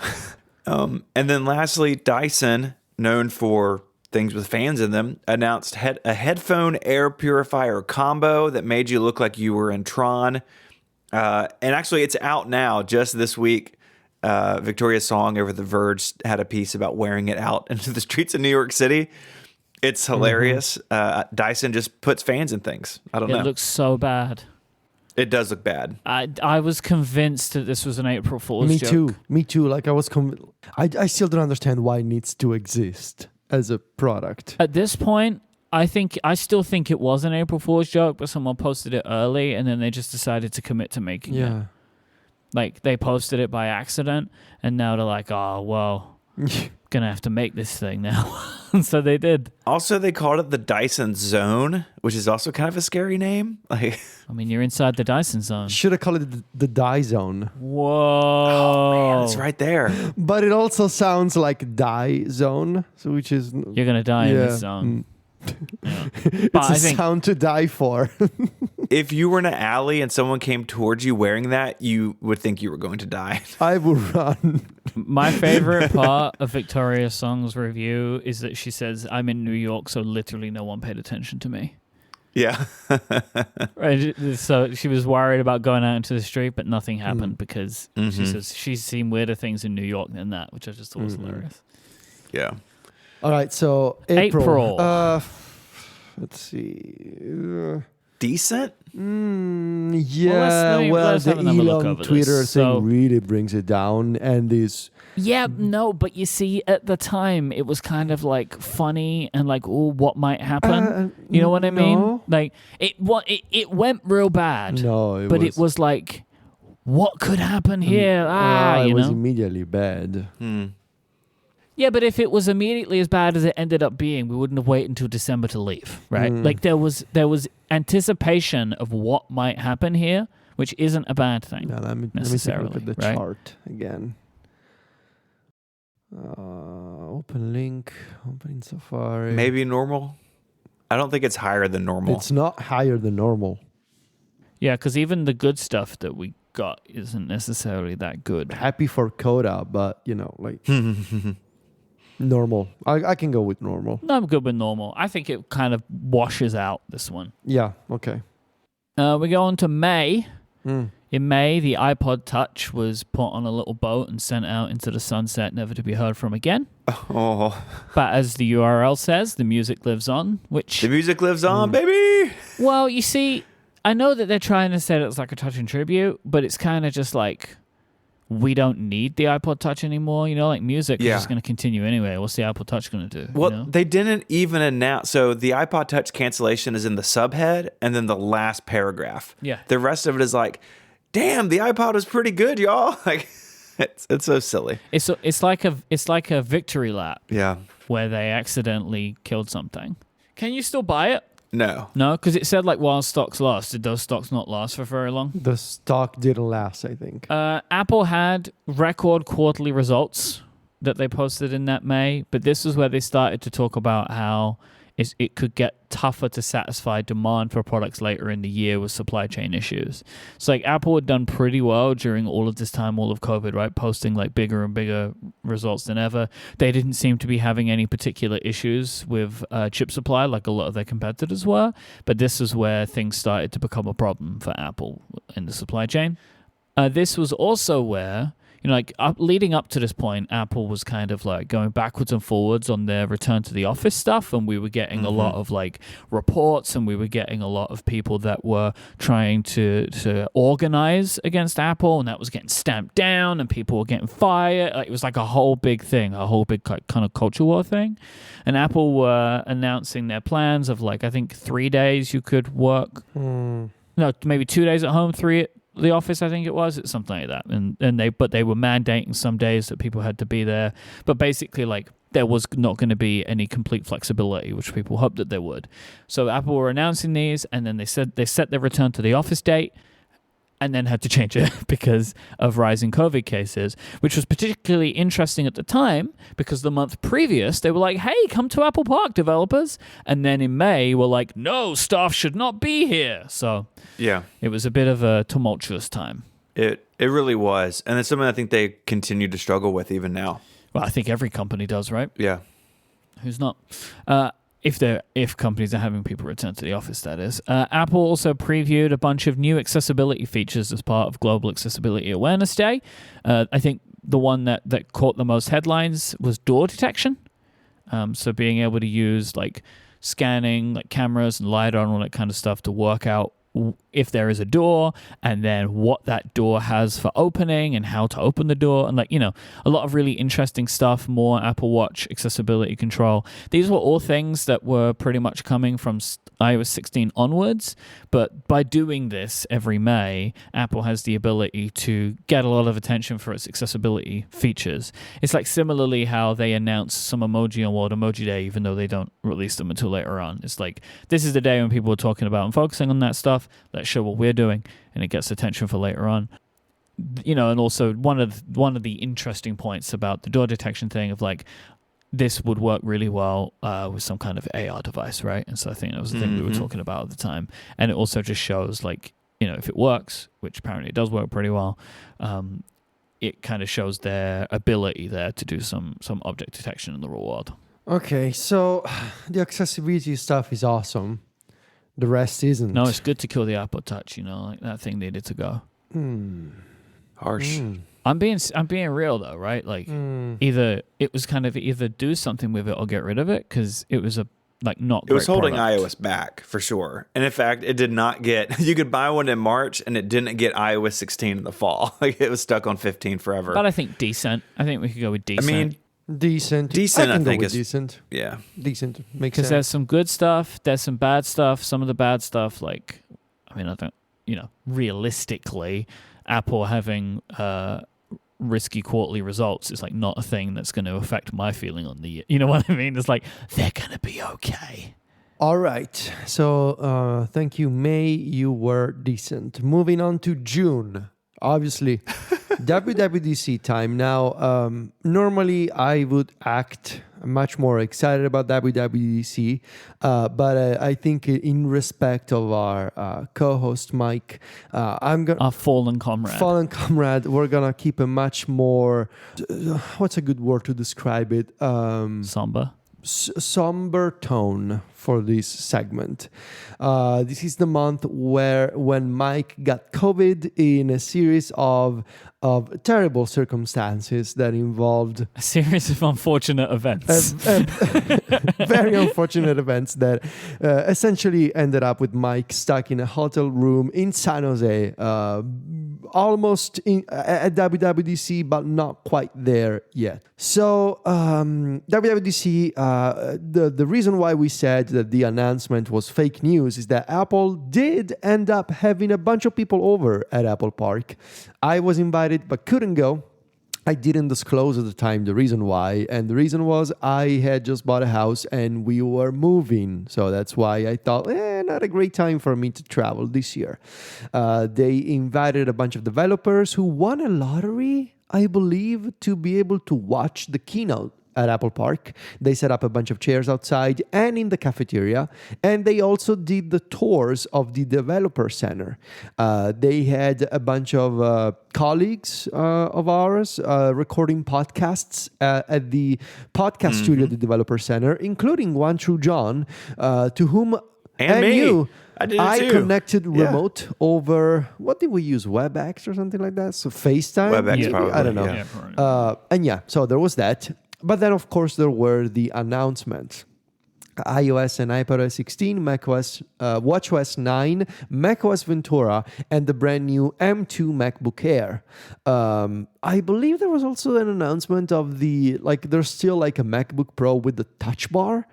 And then lastly, Dyson, known for things with fans in them, announced a headphone air purifier combo that made you look like you were in Tron. And actually, it's out now just this week. Victoria Song over The Verge had a piece about wearing it out into the streets of New York City. It's hilarious. Dyson just puts fans in things. I don't know. It looks so bad. It does look bad. I was convinced that this was an April Fool's joke. Me too. Like I was I still don't understand why it needs to exist as a product. At this point, I still think it was an April Fool's joke, but someone posted it early, and then they just decided to commit to making it. Like, they posted it by accident, and now they're like, oh, well, gonna have to make this thing now. And so they did. Also, they called it the Dyson Zone, which is also kind of a scary name. Like, I mean, you're inside the Dyson zone. Should have called it the Die Zone. Whoa. oh man, it's right there. But it also sounds like Die Zone, so which is You're gonna die in this zone. It's a sound to die for. If you were in an alley and someone came towards you wearing that, you would think you were going to die. I would run. My favorite part of Victoria Song's review is that she says, I'm in New York, so literally no one paid attention to me. Yeah. Right. So she was worried about going out into the street, but nothing happened because she says she's seen weirder things in New York than that, which I just thought was hilarious. Yeah. All right, so April. Let's see. Decent? Yeah, let's the have another look Elon over Twitter this. thing really brings it down, and is Yeah, no, but you see, at the time, it was kind of like funny and like, oh, what might happen? You know what I mean? no. Like, it went real bad. No, it was like, what could happen here? it you was know? immediately bad. Yeah, but if it was immediately as bad as it ended up being, we wouldn't have waited until December to leave, right? Like there was anticipation of what might happen here, which isn't a bad thing. Now, let me take a look at the chart again. Open link, open Safari. Maybe normal? I don't think it's higher than normal. It's not higher than normal. Yeah, because even the good stuff that we got isn't necessarily that good. Happy for Coda, but like Normal. I can go with normal. No, I'm good with normal. I think it kind of washes out this one. Yeah. Okay. We go on to May. Mm. In May, the iPod Touch was put on a little boat and sent out into the sunset, never to be heard from again. Oh, But as the URL says, the music lives on, which... the music lives on, baby. Well, you see, I know that they're trying to say that it's like a touch and tribute, but it's kind of just like, we don't need the iPod Touch anymore. You know, like music is just going to continue anyway. What's the iPod Touch going to do? Well, you know? they didn't even announce. So the iPod Touch cancellation is in the subhead and then the last paragraph. Yeah. The rest of it is like, damn, the iPod was pretty good, y'all. Like, it's so silly. It's like a victory lap. Yeah. Where they accidentally killed something. Can you still buy it? No. No, because it said like while stocks last. Did those stocks not last for very long? The stock didn't last, I think. Apple had record quarterly results that they posted in that May, but this is where they started to talk about how it could get tougher to satisfy demand for products later in the year with supply chain issues. So like Apple had done pretty well during all of this time, all of COVID, right? Posting like bigger and bigger results than ever. They didn't seem to be having any particular issues with chip supply like a lot of their competitors were. But this is where things started to become a problem for Apple in the supply chain. This was also where, you know, like leading up to this point, Apple was kind of like going backwards and forwards on their return to the office stuff. And we were getting a lot of like reports, and we were getting a lot of people that were trying to organize against Apple, and that was getting stamped down, and people were getting fired. Like, it was like a whole big thing, a whole big kind of culture war thing. And Apple were announcing their plans of like, I think 3 days you could work. No, maybe 2 days at home, 3 at the office, I think it was. It's something like that. And they were mandating some days that people had to be there. But basically, like, there was not going to be any complete flexibility, which people hoped that there would. So Apple were announcing these, and then they set their return to the office date, and then had to change it because of rising COVID cases, which was particularly interesting at the time because the month previous, they were like, hey, come to Apple Park, developers. And then in May, we're like, no, staff should not be here. So yeah, it was a bit of a tumultuous time. It really was. And it's something I think they continue to struggle with even now. Well, I think every company does, right? Yeah. Who's not? If companies are having people return to the office, that is. Apple also previewed a bunch of new accessibility features as part of Global Accessibility Awareness Day. I think the one that caught the most headlines was door detection. So being able to use like scanning, like cameras and LiDAR and all that kind of stuff to work out if there is a door, and then what that door has for opening and how to open the door, and like, you know, a lot of really interesting stuff. More Apple Watch accessibility control. These were all things that were pretty much coming from iOS 16 onwards, but by doing this every May, Apple has the ability to get a lot of attention for its accessibility features. It's like similarly how they announce some emoji on World Emoji Day, even though they don't release them until later on. It's like, this is the day when people are talking about and focusing on that stuff. Let's show what we're doing, and it gets attention for later on. You know, and also one of the interesting points about the door detection thing of like, this would work really well with some kind of AR device, right? And so I think that was the thing we were talking about at the time. And it also just shows like, you know, if it works, which apparently it does work pretty well, it kind of shows their ability there to do some object detection in the real world. Okay, so the accessibility stuff is awesome. The rest isn't. No, it's good to kill the iPod Touch, you know, like that thing needed to go. Harsh. I'm being real though, right? Like either it was kind of either do something with it or get rid of it, because it was a like not. It was great holding product. iOS back for sure, and in fact, it did not get. You could buy one in March, and it didn't get iOS 16 in the fall. Like it was stuck on 15 forever. But I think decent. I think we could go with decent. I mean, decent. I can go think with is decent. Yeah, Decent makes because sense. there's some good stuff, there's some bad stuff. Some of the bad stuff, like, I mean, I don't, you know, realistically, Apple having risky quarterly results is like not a thing that's going to affect my feeling on the year. You know what I mean? It's like they're going to be okay. All right. So thank you, May. You were decent. Moving on to June. Obviously, WWDC time. Now, normally I would act much more excited about WWDC, but I think in respect of our co-host Myke, I'm gonna Our fallen comrade. we're gonna keep a much more what's a good word to describe it? Somber. Somber tone for this segment. This is the month when Myke got COVID in a series of terrible circumstances that involved A series of unfortunate events. very unfortunate events that essentially ended up with Myke stuck in a hotel room in San Jose, almost at WWDC, but not quite there yet. So WWDC, the reason why we said that the announcement was fake news is that Apple did end up having a bunch of people over at Apple Park. I was invited but couldn't go. I didn't disclose at the time the reason why, and the reason was I had just bought a house and we were moving, so that's why I thought, not a great time for me to travel this year. They invited a bunch of developers who won a lottery, I believe, to be able to watch the keynote at Apple Park. They set up a bunch of chairs outside and in the cafeteria, and they also did the tours of the developer center. They had a bunch of colleagues of ours recording podcasts at the podcast studio at the developer center, including one true John, to whom And me. you. I did it I too. connected Yeah. remote over, what did we use, WebEx or something like that? So FaceTime? WebEx maybe? probably, I don't know. yeah. probably. And yeah, so there was that. But then, of course, there were the announcements. iOS and iPadOS 16, macOS, watchOS 9, macOS Ventura, and the brand new M2 MacBook Air. I believe there was also an announcement of there's still like a MacBook Pro with the touch bar.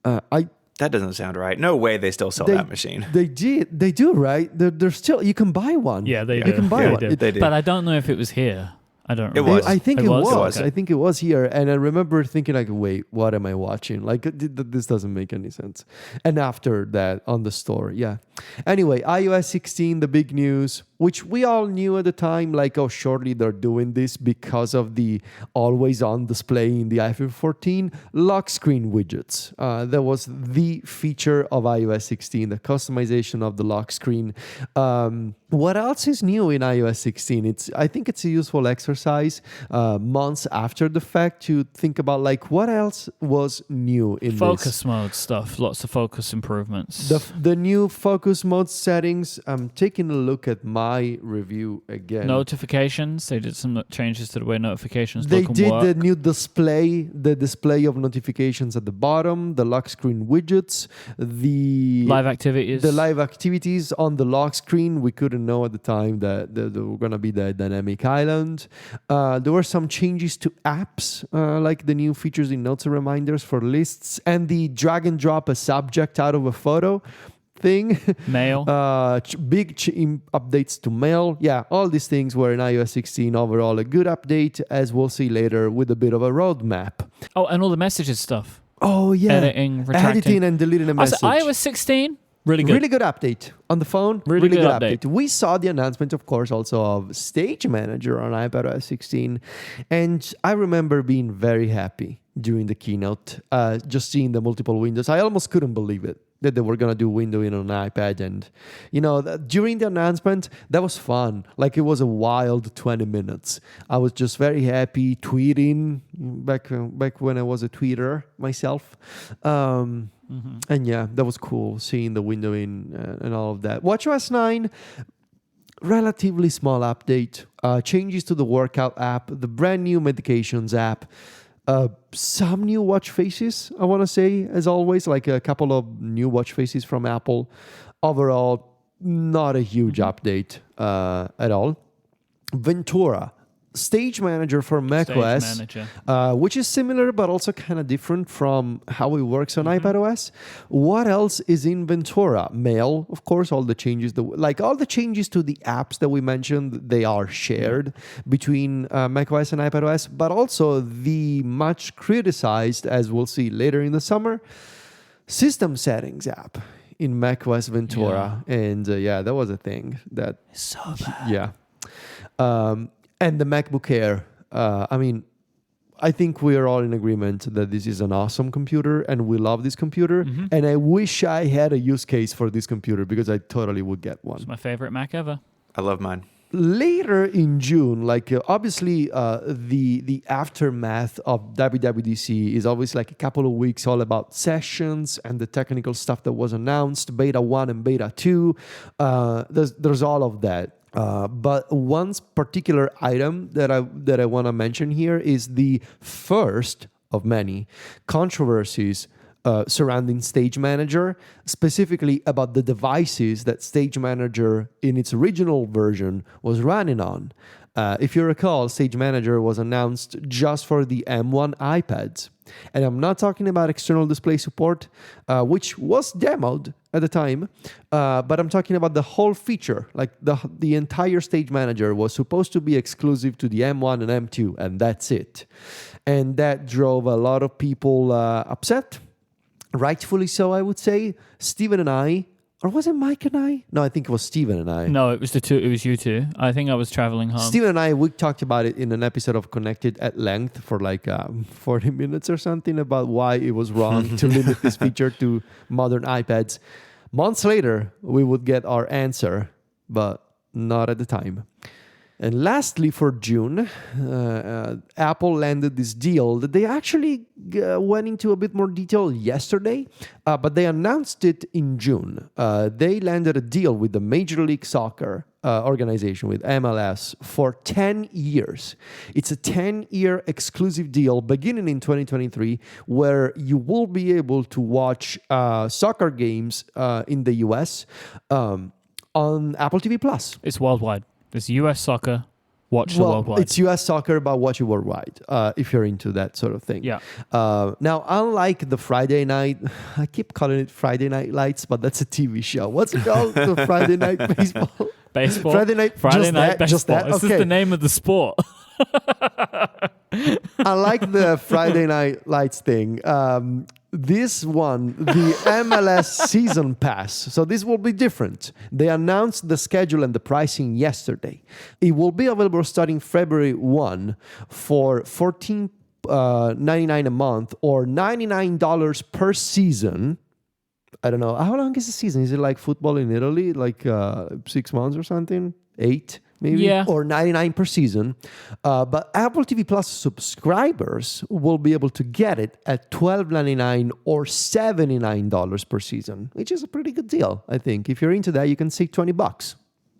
That doesn't sound right. No way they still sell that machine. They do, right? They're still, you can buy one. Yeah, they You do. can buy Yeah, one. They do. But I don't know if it was here. I don't It remember. was. I think it was. Okay. I think it was here, and I remember thinking like, "Wait, what am I watching? Like, this doesn't make any sense." And after that, on the store, yeah. Anyway, iOS 16, the big news, which we all knew at the time, like, oh, surely they're doing this because of the always-on display in the iPhone 14 lock screen widgets. That was the feature of iOS 16, the customization of the lock screen. What else is new in iOS 16? I think it's a useful exercise months after the fact to think about like what else was new in Focus mode stuff. Lots of focus improvements. the new focus mode settings. I'm taking a look at my review again. Notifications. They did some changes to the way notifications They look and did work. the new display, the display of notifications at the bottom, the lock screen widgets, the live activities on the lock screen. We couldn't know at the time that there were going to be the dynamic island. There were some changes to apps, like the new features in notes and reminders for lists, and the drag and drop a subject out of a photo thing. Mail. Updates to mail. Yeah, all these things were in iOS 16. Overall, a good update, as we'll see later, with a bit of a roadmap. Oh, and all the messages stuff. Oh, yeah. Editing, retracting. Editing and deleting a message. iOS 16, really good. Really good update. On the phone, Really good good update. We saw the announcement, of course, also of Stage Manager on iPadOS 16. And I remember being very happy during the keynote, just seeing the multiple windows. I almost couldn't believe it that they were going to do windowing on an iPad. And, during the announcement, that was fun. Like, it was a wild 20 minutes. I was just very happy tweeting back when I was a tweeter myself. And yeah, that was cool, seeing the windowing and all of that. WatchOS 9, relatively small update. Changes to the workout app, the brand new medications app. Some new watch faces, I want to say, as always, like a couple of new watch faces from Apple. Overall, not a huge update at all. Ventura, Stage Manager for macOS, which is similar but also kind of different from how it works on iPadOS. What else is in Ventura? Mail, of course, all the changes, all the changes to the apps that we mentioned, they are shared between macOS and iPadOS, but also the much criticized, as we'll see later in the summer, system settings app in macOS Ventura. And that was a thing that... It's so bad. Yeah. And the MacBook Air. I think we are all in agreement that this is an awesome computer and we love this computer. Mm-hmm. And I wish I had a use case for this computer because I totally would get one. It's my favorite Mac ever. I love mine. Later in June, obviously the aftermath of WWDC is always like a couple of weeks all about sessions and the technical stuff that was announced, Beta 1 and Beta 2. There's all of that. But one particular item that I want to mention here is the first of many controversies surrounding Stage Manager, specifically about the devices that Stage Manager in its original version was running on. If you recall, Stage Manager was announced just for the M1 iPads. And I'm not talking about external display support, which was demoed at the time, but I'm talking about the whole feature. Like the entire Stage Manager was supposed to be exclusive to the M1 and M2, and that's it. And that drove a lot of people upset. Rightfully so, I would say. Steven and I, or was it Myke and I? No, I think it was Steven and I. No, it was the two. It was you two. I think I was traveling home. Steven and I, we talked about it in an episode of Connected at length for 40 minutes or something about why it was wrong to limit this feature to modern iPads. Months later, we would get our answer, but not at the time. And lastly, for June, Apple landed this deal that they actually went into a bit more detail yesterday, but they announced it in June. They landed a deal with the Major League Soccer organization, with MLS, for 10 years. It's a 10-year exclusive deal beginning in 2023, where you will be able to watch soccer games in the US on Apple TV+. It's worldwide. It's US soccer. Watch the worldwide. It's US soccer, but watch it worldwide if you're into that sort of thing. Yeah. Now, unlike the Friday night, I keep calling it Friday Night Lights, but that's a TV show. What's it called? The Friday Night Baseball? Baseball? Friday Night Baseball. Just that? This is the name of the sport. Unlike the Friday Night Lights thing, this one, the MLS Season Pass. So this will be different. They announced the schedule and the pricing yesterday. It will be available starting February 1 for $14.99 a month or $99 per season. I don't know. How long is the season? Is it like football in Italy? Like 6 months or something? 8? Maybe, yeah, or $99 per season. But Apple TV Plus subscribers will be able to get it at $12.99 or $79 per season, which is a pretty good deal, I think. If you're into that, you can save $20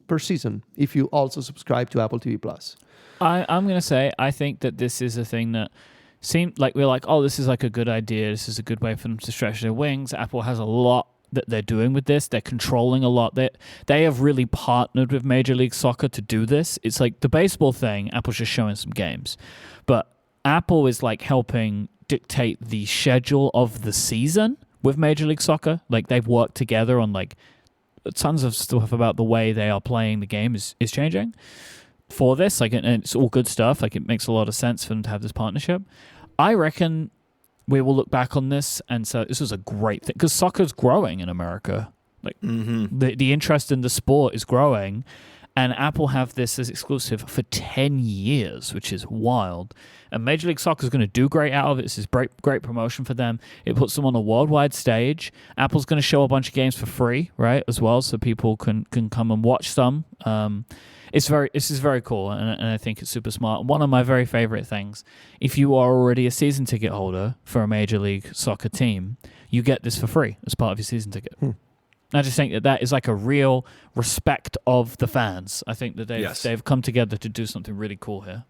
per season if you also subscribe to Apple TV Plus. I'm going to say, I think that this is a thing that seemed like we're like, oh, this is like a good idea. This is a good way for them to stretch their wings. Apple has a lot that they're doing with this. They're controlling a lot. They have really partnered with Major League Soccer to do this. It's like the baseball thing, Apple's just showing some games. But Apple is like helping dictate the schedule of the season with Major League Soccer. Like they've worked together on like tons of stuff about the way they are playing the game is changing for this. Like, and it's all good stuff. Like it makes a lot of sense for them to have this partnership. I reckon we will look back on this and say this was a great thing because soccer's growing in America. Like the interest in the sport is growing, and Apple have this as exclusive for 10 years, which is wild. And Major League Soccer is going to do great out of it. This is great promotion for them. It puts them on a worldwide stage. Apple's going to show a bunch of games for free, right, as well, so people can come and watch some. This is very cool, and I think it's super smart. One of my very favorite things, if you are already a season ticket holder for a Major League Soccer team, you get this for free as part of your season ticket. I just think that is like a real respect of the fans. I think that they've come together to do something really cool here.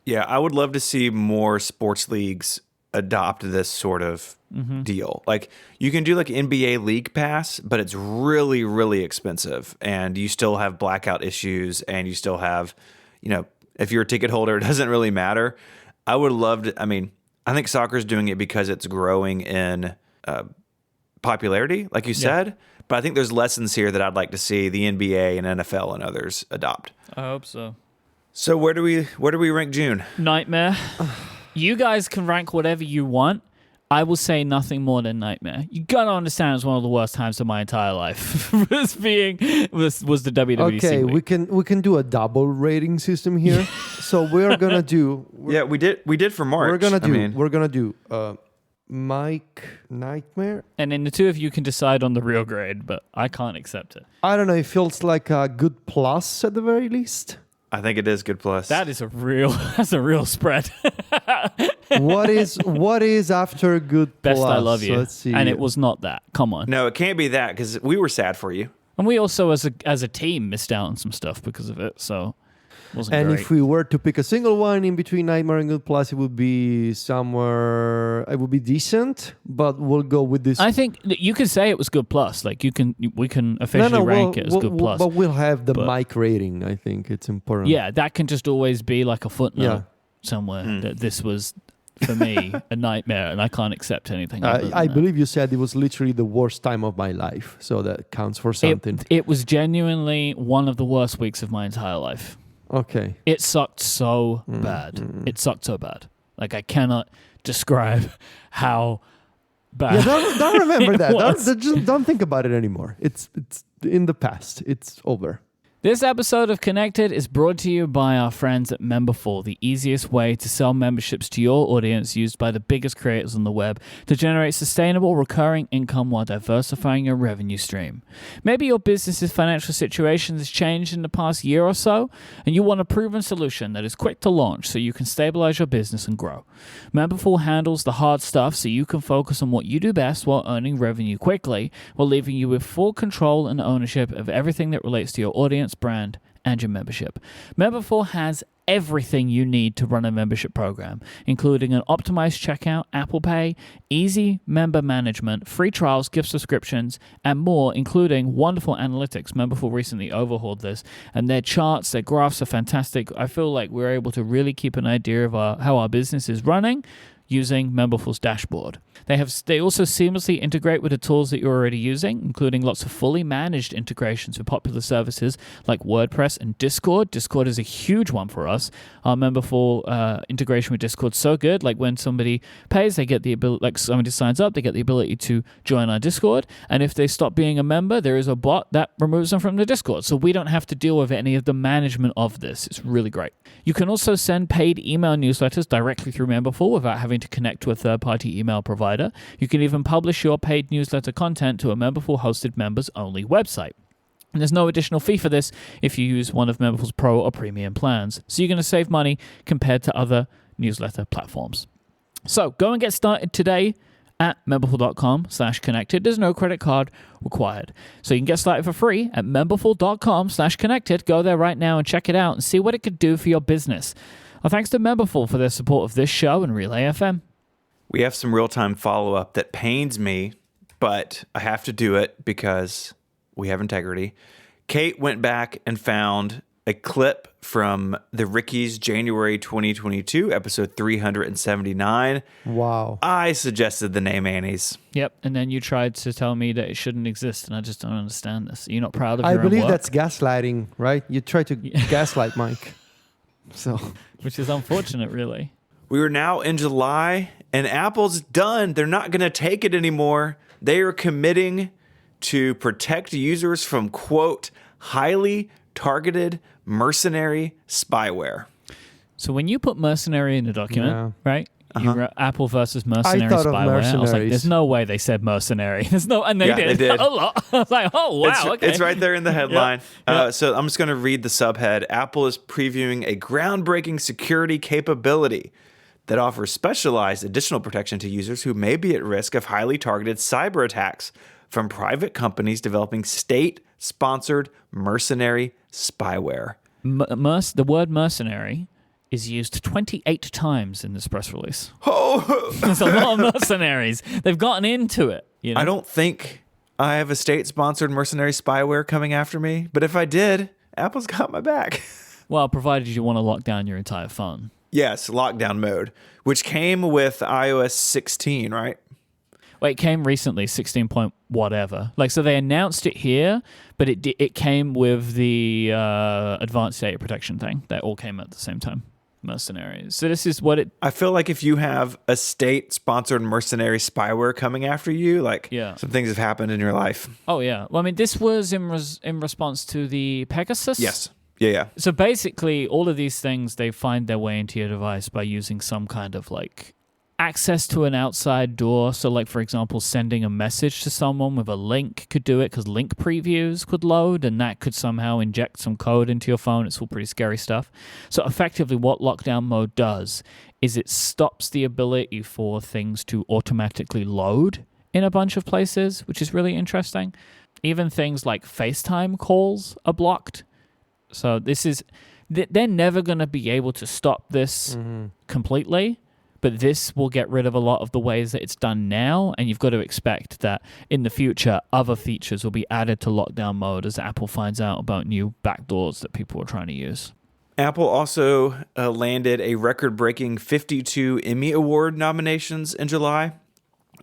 Yeah, I would love to see more sports leagues adopt this sort of deal. Like you can do like NBA League Pass, but it's really, really expensive, and you still have blackout issues, and you still have, if you're a ticket holder, it doesn't really matter. I would love to. I mean, I think soccer's doing it because it's growing in popularity, like you said. But I think there's lessons here that I'd like to see the NBA and NFL and others adopt. I hope so. So where do we rank June? Nightmare. You guys can rank whatever you want. I will say nothing more than nightmare. You gotta understand, it's one of the worst times of my entire life. was the WWDC Okay, week. we can do a double rating system here. So we're gonna do. Yeah, we did for March. We're gonna do Myke Nightmare. And then the two of you can decide on the real grade, but I can't accept it. I don't know. It feels like a good plus at the very least. I think it is good plus. That's a real spread. What is after good Best plus? I love you. Let's see. And it was not that. Come on. No, it can't be that because we were sad for you. And we also, as a team, missed out on some stuff because of it. So it wasn't And great. if we were to pick a single one in between Nightmare and Good Plus, it would be somewhere. It would be decent, but we'll go with this. I think that you could say it was good plus. Like we can officially rank it as good plus. But we'll have the But- Myke rating. I think it's important. Yeah, that can just always be like a footnote Yeah. somewhere that this was, for me, a nightmare, and I can't accept anything. other than I that. believe you said it was literally the worst time of my life, so that counts for something. It was genuinely one of the worst weeks of my entire life. Okay. It sucked so bad. It sucked so bad. Like I cannot describe how bad. Yeah, don't remember it that. was. Just don't think about it anymore. It's in the past. It's over. This episode of Connected is brought to you by our friends at Memberful, the easiest way to sell memberships to your audience used by the biggest creators on the web to generate sustainable recurring income while diversifying your revenue stream. Maybe your business's financial situation has changed in the past year or so, and you want a proven solution that is quick to launch so you can stabilize your business and grow. Memberful handles the hard stuff so you can focus on what you do best while earning revenue quickly, while leaving you with full control and ownership of everything that relates to your audience, brand, and your membership. Memberful has everything you need to run a membership program, including an optimized checkout, Apple Pay, easy member management, free trials, gift subscriptions, and more, including wonderful analytics. Memberful recently overhauled this, and their charts, their graphs are fantastic. I feel like we're able to really keep an idea of how our business is running using Memberful's dashboard. They also seamlessly integrate with the tools that you're already using, including lots of fully managed integrations with popular services like WordPress and Discord. Discord is a huge one for us. Our Memberful integration with Discord is so good. Like when somebody pays, they get the ability, like somebody signs up, they get the ability to join our Discord. And if they stop being a member, there is a bot that removes them from the Discord. So we don't have to deal with any of the management of this. It's really great. You can also send paid email newsletters directly through Memberful without having to connect to a third-party email provider. You can even publish your paid newsletter content to a Memberful-hosted members-only website. And there's no additional fee for this if you use one of Memberful's Pro or Premium plans. So you're going to save money compared to other newsletter platforms. So go and get started today at memberful.com/connected. There's no credit card required. So you can get started for free at memberful.com/connected. Go there right now and check it out and see what it could do for your business. Well, thanks to Memberful for their support of this show and Relay FM. We have some real-time follow-up that pains me, but I have to do it because we have integrity. Kate went back and found a clip from the Ricky's January 2022, episode 379. Wow. I suggested the name Annie's. Yep, and then you tried to tell me that it shouldn't exist, and I just don't understand this. Are you not proud of I your believe own work? that's gaslighting, right? You try to gaslight Myke. So Which is unfortunate, really. We are now in July, and Apple's done. They're not going to take it anymore. They are committing to protect users from, quote, highly targeted mercenary spyware. So when you put mercenary in the document, Yeah. right? You wrote Apple versus mercenary thought of spyware. I was like, mercenaries. there's no way they said mercenary. There's no, and they Yeah, did. they did. A lot. I was like, oh wow, okay. It's right there in the headline. Yep. So I'm just going to read the subhead. Apple is previewing a groundbreaking security capability that offers specialized additional protection to users who may be at risk of highly targeted cyber attacks from private companies developing state-sponsored mercenary spyware. The word mercenary is used 28 times in this press release. Oh, There's a lot of mercenaries. They've gotten into it. You know? I don't think I have a state-sponsored mercenary spyware coming after me, but if I did, Apple's got my back. Well, provided you want to lock down your entire phone. Yes, lockdown mode, which came with iOS 16, right? Well, it came recently, 16 point whatever. Like, so they announced it here, but it came with the advanced data protection thing. That all came at the same time. Mercenaries. So this is what it... I feel like if you have a state-sponsored mercenary spyware coming after you, like some things have happened in your life. Oh, yeah. Well, I mean, this was in response to the Pegasus. Yes. Yeah. So basically, all of these things, they find their way into your device by using some kind of, like, access to an outside door. So, like, for example, sending a message to someone with a link could do it because link previews could load, and that could somehow inject some code into your phone. It's all pretty scary stuff. So effectively, what lockdown mode does is it stops the ability for things to automatically load in a bunch of places, which is really interesting. Even things like FaceTime calls are blocked. So this is... They're never going to be able to stop this completely, but this will get rid of a lot of the ways that it's done now, and you've got to expect that in the future, other features will be added to lockdown mode as Apple finds out about new backdoors that people are trying to use. Apple also landed a record-breaking 52 Emmy Award nominations in July.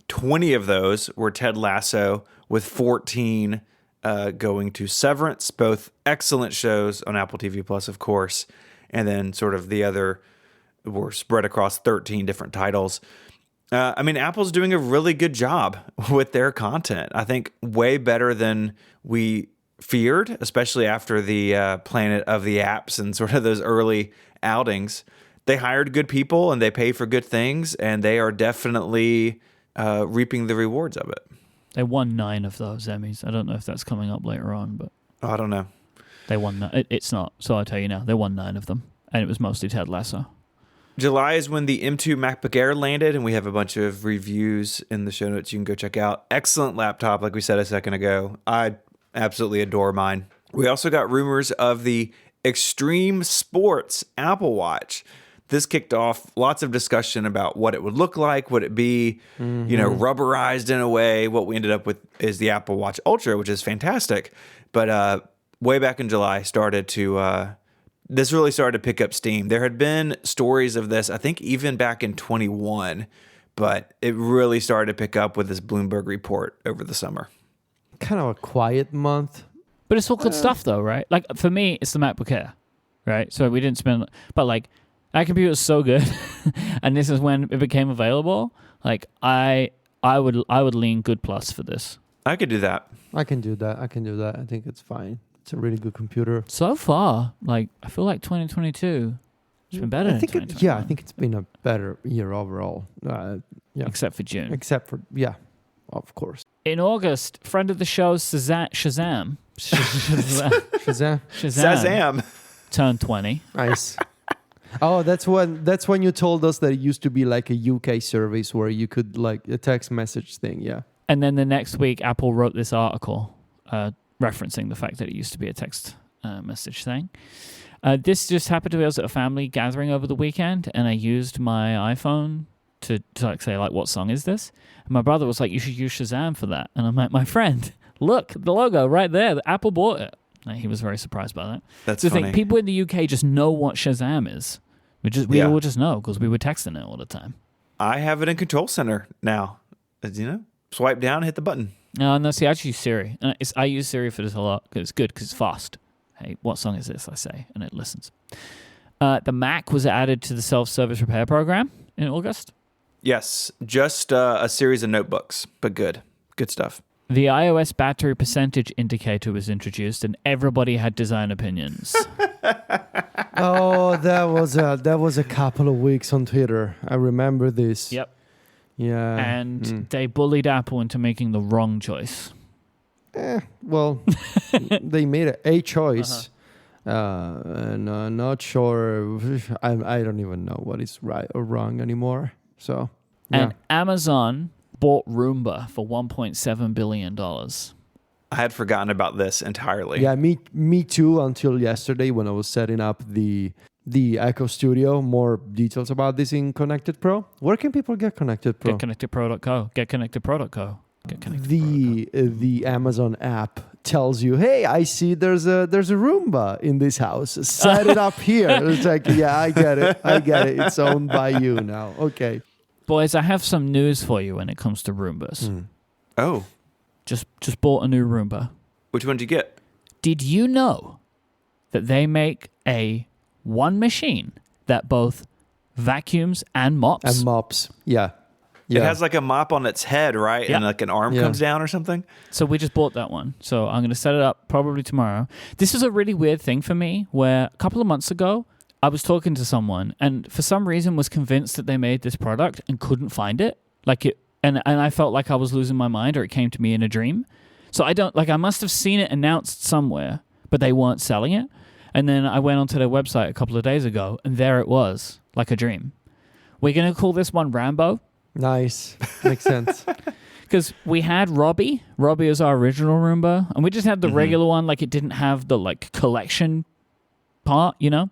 20 of those were Ted Lasso, with 14 going to Severance, both excellent shows on Apple TV Plus, of course, and then sort of the other were spread across 13 different titles. I mean, Apple's doing a really good job with their content. I think way better than we feared, especially after the Planet of the Apps and sort of those early outings. They hired good people and they pay for good things, and they are definitely reaping the rewards of it. They won 9 of those Emmys. I don't know if that's coming up later on, but... I don't know. They won... It's not, so I'll tell you now. They won 9 of them, and it was mostly Ted Lasso. July is when the M2 MacBook Air landed, and we have a bunch of reviews in the show notes you can go check out. Excellent laptop, like we said a second ago. I absolutely adore mine. We also got rumors of the Extreme Sports Apple Watch. This kicked off lots of discussion about what it would look like. Would it be, rubberized in a way? What we ended up with is the Apple Watch Ultra, which is fantastic. But way back in July, this really started to pick up steam. There had been stories of this, I think, even back in 21, but it really started to pick up with this Bloomberg report over the summer. Kind of a quiet month. But it's all good stuff, though, right? Like, for me, it's the MacBook Air, right? So we didn't spend... But, like, that computer is so good, and this is when it became available. Like, I would lean good plus for this. I could do that. I can do that. I think it's fine. It's a really good computer. So far, like, I feel like 2022 has been better than 2021. I think it's been a better year overall. Except for June. Of course. In August, friend of the show, Shazam turned 20. Nice. Oh, that's when you told us that it used to be like a UK service where you could, like, a text message thing, yeah. And then the next week, Apple wrote this article referencing the fact that it used to be a text message thing. This just happened to be, I was at a family gathering over the weekend, and I used my iPhone to like say, like, what song is this? And my brother was like, you should use Shazam for that. And I'm like, my friend, look, the logo right there. Apple bought it. And he was very surprised by that. That's so funny. I think people in the UK just know what Shazam is. We all just know because we were texting it all the time. I have it in Control Center now. Swipe down, hit the button. No, see, I just use Siri. And I use Siri for this a lot because it's good, because it's fast. Hey, what song is this, I say, and it listens. The Mac was added to the self-service repair program in August. Yes, just a series of notebooks, but good stuff. The iOS battery percentage indicator was introduced, and everybody had design opinions. Oh, that was a couple of weeks on Twitter. I remember this. Yep. Yeah. And they bullied Apple into making the wrong choice. Well, they made a choice. And I'm not sure. I don't even know what is right or wrong anymore. So, yeah. And Amazon bought Roomba for $1.7 billion. I had forgotten about this entirely. Yeah, me too, until yesterday when I was setting up the Echo Studio. More details about this in Connected Pro. Where can people get Connected Pro? GetConnectedPro.co. GetConnectedPro.co. The Amazon app tells you, hey, I see there's a Roomba in this house. Set it up here. It's like, yeah, I get it. It's owned by you now. Okay. Boys, I have some news for you when it comes to Roombas. Oh. Just bought a new Roomba. Which one did you get? Did you know that they make one machine that both vacuums and mops. And mops. Yeah. It has like a mop on its head, right? Yeah. And like an arm comes down or something. So we just bought that one. So I'm going to set it up probably tomorrow. This is a really weird thing for me where a couple of months ago, I was talking to someone and for some reason was convinced that they made this product and couldn't find it. And I felt like I was losing my mind or it came to me in a dream. So I must have seen it announced somewhere, but they weren't selling it. And then I went onto their website a couple of days ago and there it was, like a dream. We're going to call this one Rambo. Nice. Makes sense. Because we had Robbie. Robbie is our original Roomba. And we just had the regular one. Like, it didn't have the, like, collection part, you know?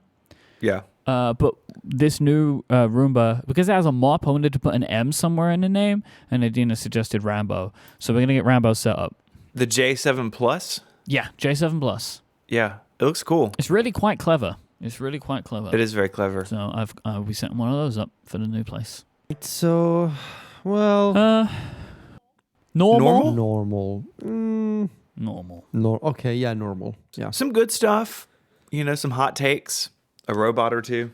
Yeah. But this new Roomba, because it has a mop, I wanted to put an M somewhere in the name. And Adina suggested Rambo. So we're going to get Rambo set up. The J7 Plus? Yeah, J7 Plus. Yeah. It looks cool. It's really quite clever. It's really quite clever. It is very clever. So I'll be setting one of those up for the new place. So, well... Normal? Normal. Normal. Okay, yeah, normal. Yeah. Some good stuff. You know, some hot takes. A robot or two.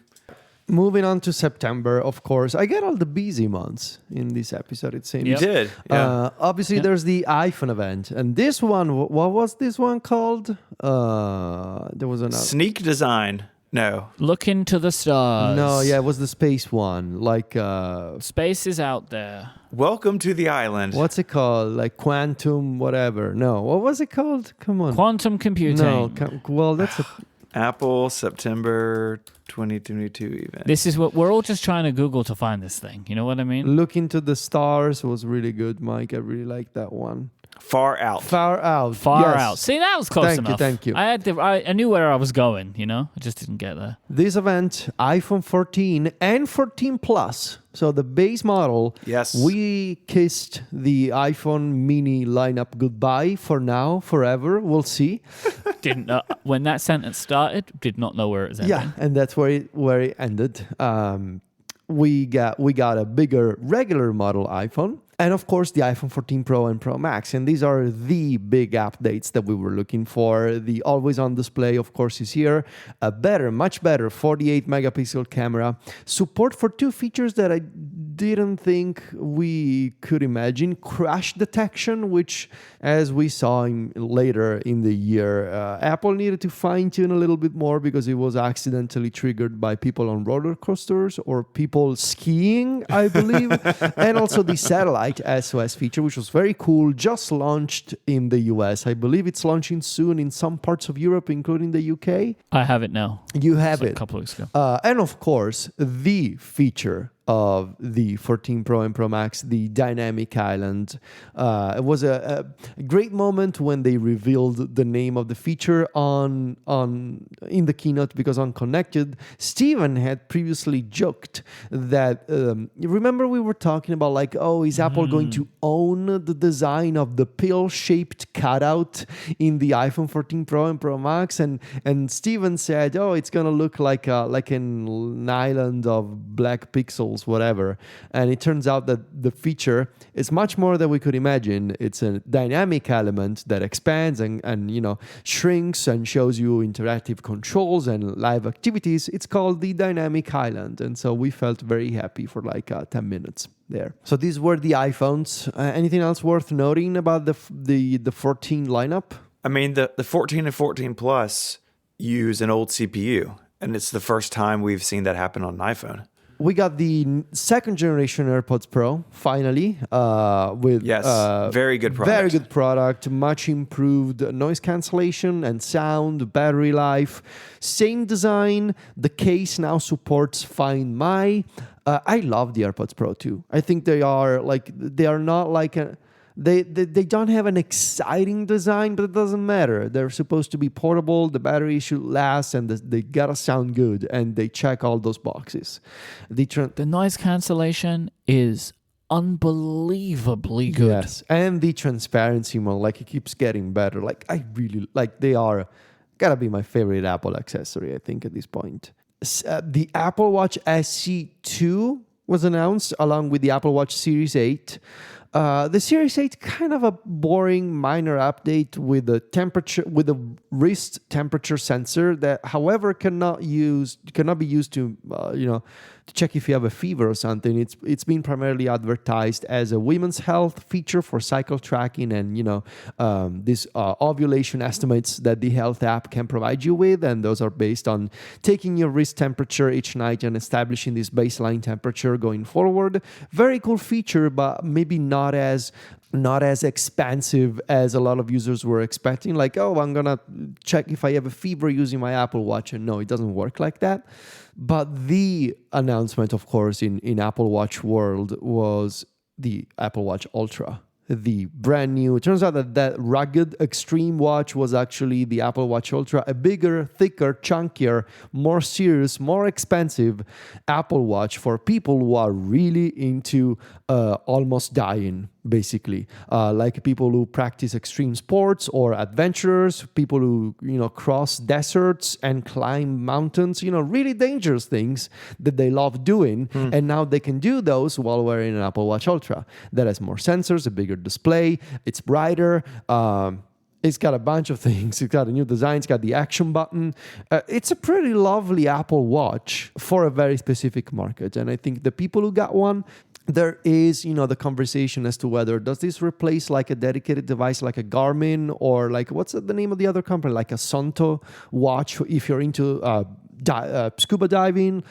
Moving on to September, of course. I get all the busy months in this episode, it seems. You did. Yeah. Obviously, there's the iPhone event. And this one, what was this one called? There was another. Sneak Design. No. Look into the stars. No, yeah, it was the space one. Like, Space is out there. Welcome to the island. what's it called? Like quantum whatever. No, what was it called? Come on. Quantum computing. No, well, that's a... Apple September 2022 event. This is what we're all just trying to Google to find this thing. You know what I mean? Look into the Stars was really good, Myke. I really like that one. Far Out. Far Out. Far Yes. out. See, that was close enough. Thank you. I knew where I was going, you know? I just didn't get there. This event, iPhone 14 and 14 Plus. So the base model. Yes. We kissed the iPhone mini lineup goodbye for now, forever. We'll see. Didn't know. When that sentence started, did not know where it was ending. Yeah, and that's where it ended. We got a bigger regular model iPhone. And of course, the iPhone 14 Pro and Pro Max. And these are the big updates that we were looking for. The always-on display, of course, is here. A better, much better 48-megapixel camera. Support for two features that I didn't think we could imagine. Crash detection, which, as we saw later in the year, Apple needed to fine-tune a little bit more because it was accidentally triggered by people on roller coasters or people skiing, I believe. And also the satellite SOS feature, which was very cool, just launched in the US. I believe it's launching soon in some parts of Europe, including the UK. I have it now. You have Like it. a couple of weeks ago. And of course, the feature of the 14 Pro and Pro Max, the dynamic island. It was a great moment when they revealed the name of the feature in the keynote, because on Connected, Steven had previously joked that remember we were talking about like, oh, is Apple going to own the design of the pill-shaped cutout in the iPhone 14 Pro and Pro Max? And Steven said, oh, it's gonna look like an island of black pixels, whatever. And it turns out that the feature is much more than we could imagine. It's a dynamic element that expands and you know, shrinks and shows you interactive controls and live activities. It's called the Dynamic Island. And so we felt very happy for like 10 minutes there. So these were the iPhones. Anything else worth noting about the 14 lineup? I mean, the 14 and 14 Plus use an old CPU, and it's the first time we've seen that happen on an iPhone. We got the second generation AirPods Pro finally with very good product. Very good product, much improved noise cancellation and sound, battery life, same design. The case now supports Find My. I love the AirPods Pro too. I think they are not like a They don't have an exciting design, but it doesn't matter. They're supposed to be portable, the battery should last, and they gotta sound good, and they check all those boxes. The noise cancellation is unbelievably good. Yes, and the transparency mode, like, it keeps getting better. Like, I really, like, they are, gotta be my favorite Apple accessory, I think, at this point. The Apple Watch SE 2 was announced, along with the Apple Watch Series 8. The Series 8 kind of a boring minor update with a wrist temperature sensor that, however, cannot be used to to check if you have a fever or something. It's been primarily advertised as a women's health feature for cycle tracking and this ovulation estimates that the health app can provide you with, and those are based on taking your wrist temperature each night and establishing this baseline temperature going forward. Very cool feature, but maybe not as expansive as a lot of users were expecting. Like, oh, I'm gonna check if I have a fever using my Apple Watch, and no, it doesn't work like that. But the announcement, of course, in Apple Watch world was the Apple Watch Ultra. The brand new, it turns out that rugged extreme watch was actually the Apple Watch Ultra, a bigger, thicker, chunkier, more serious, more expensive Apple Watch for people who are really into almost dying, basically. Like people who practice extreme sports or adventurers, people who, cross deserts and climb mountains, really dangerous things that they love doing. And now they can do those while wearing an Apple Watch Ultra that has more sensors, a bigger display, it's brighter, it's got a bunch of things. It's got a new design, it's got the action button. It's a pretty lovely Apple Watch for a very specific market. And I think the people who got one, there is, the conversation as to whether does this replace like a dedicated device like a Garmin or like, what's the name of the other company? Like a Santo watch if you're into scuba diving.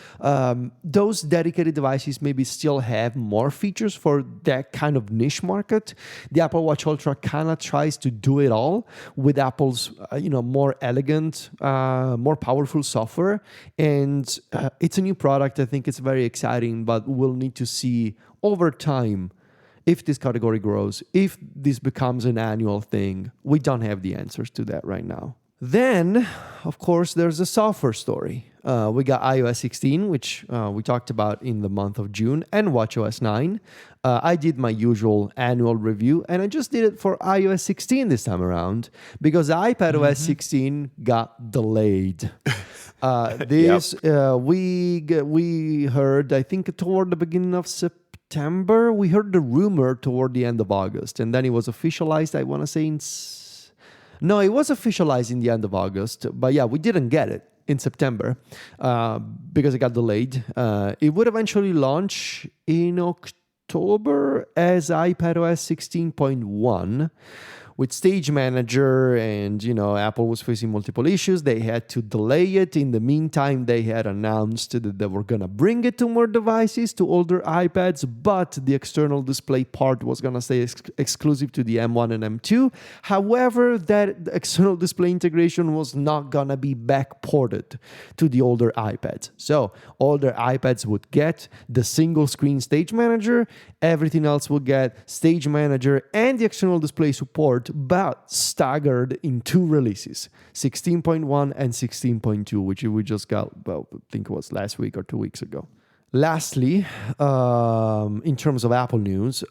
Those dedicated devices maybe still have more features for that kind of niche market. The Apple Watch Ultra kind of tries to do it all with Apple's, more elegant, more powerful software. And it's a new product. I think it's very exciting, but we'll need to see over time if this category grows, if this becomes an annual thing. We don't have the answers to that right now. Then, of course, there's a software story. We got iOS 16, which we talked about in the month of June, and watchOS 9. I did my usual annual review, and I just did it for iOS 16 this time around because iPadOS 16 got delayed. We heard, I think, toward the beginning of September. We heard the rumor toward the end of August, and then it was officialized, I want to say, No, it was officialized in the end of August, but yeah, we didn't get it in September because it got delayed. It would eventually launch in October as iPadOS 16.1 with Stage Manager, and Apple was facing multiple issues. They had to delay it. In the meantime, they had announced that they were gonna bring it to more devices, to older iPads, but the external display part was gonna stay exclusive to the M1 and M2. However, that external display integration was not gonna be backported to the older iPads. So older iPads would get the single screen Stage Manager, everything else would get Stage Manager and the external display support, but staggered in two releases, 16.1 and 16.2, which we just got, I think it was last week or 2 weeks ago. Lastly, in terms of Apple news,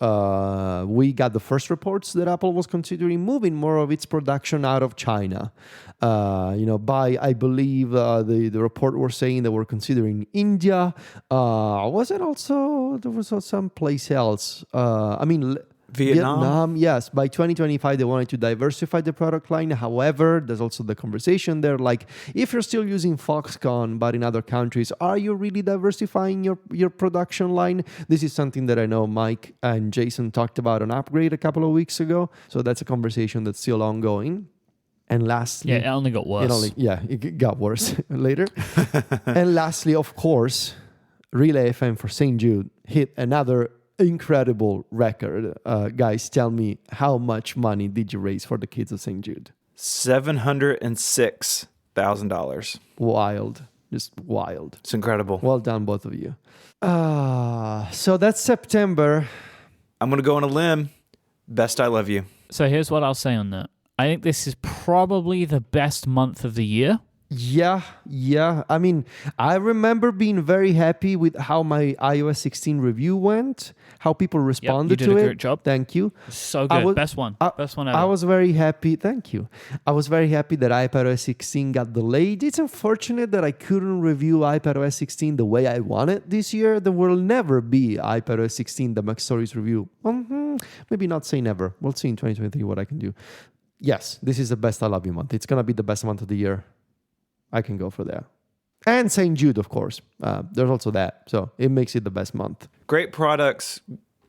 we got the first reports that Apple was considering moving more of its production out of China. I believe the report was saying that we're considering India. Was it also, there was some place else? Vietnam, yes. By 2025, they wanted to diversify the product line. However, there's also the conversation there, like, if you're still using Foxconn, but in other countries, are you really diversifying your production line? This is something that I know Myke and Jason talked about on Upgrade a couple of weeks ago. So that's a conversation that's still ongoing. And lastly... Yeah, it only got worse. It got worse later. And lastly, of course, Relay FM for St. Jude hit another incredible record. Guys, tell me, how much money did you raise for the kids of St. Jude? $706,000. Wild. Just wild. It's incredible. Well done, both of you. So that's September. I'm going to go on a limb. Best I love you. So here's what I'll say on that. I think this is probably the best month of the year. Yeah. I mean, I remember being very happy with how my iOS 16 review went, how people responded did to a it. great job. Thank you. So I good. was- Best one. Best one ever. I was very happy. Thank you. I was very happy that iPadOS 16 got delayed. It's unfortunate that I couldn't review iPadOS 16 the way I wanted this year. There will never be iPadOS 16 the Mac Stories review. Maybe not say never. We'll see in 2023 what I can do. Yes, this is the best I Love You month. It's going to be the best month of the year. I can go for that. And St. Jude, of course. There's also that. So it makes it the best month. Great products,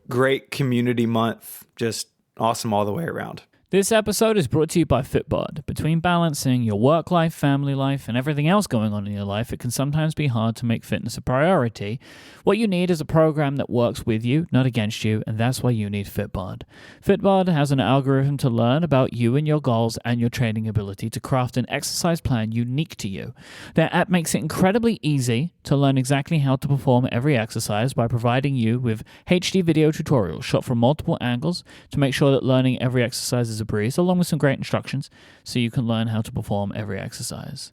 great community month, just awesome all the way around. This episode is brought to you by Fitbod. Between balancing your work life, family life, and everything else going on in your life, it can sometimes be hard to make fitness a priority. What you need is a program that works with you, not against you, and that's why you need Fitbod. Fitbod has an algorithm to learn about you and your goals and your training ability to craft an exercise plan unique to you. Their app makes it incredibly easy to learn exactly how to perform every exercise by providing you with HD video tutorials shot from multiple angles to make sure that learning every exercise is a breeze, along with some great instructions so you can learn how to perform every exercise.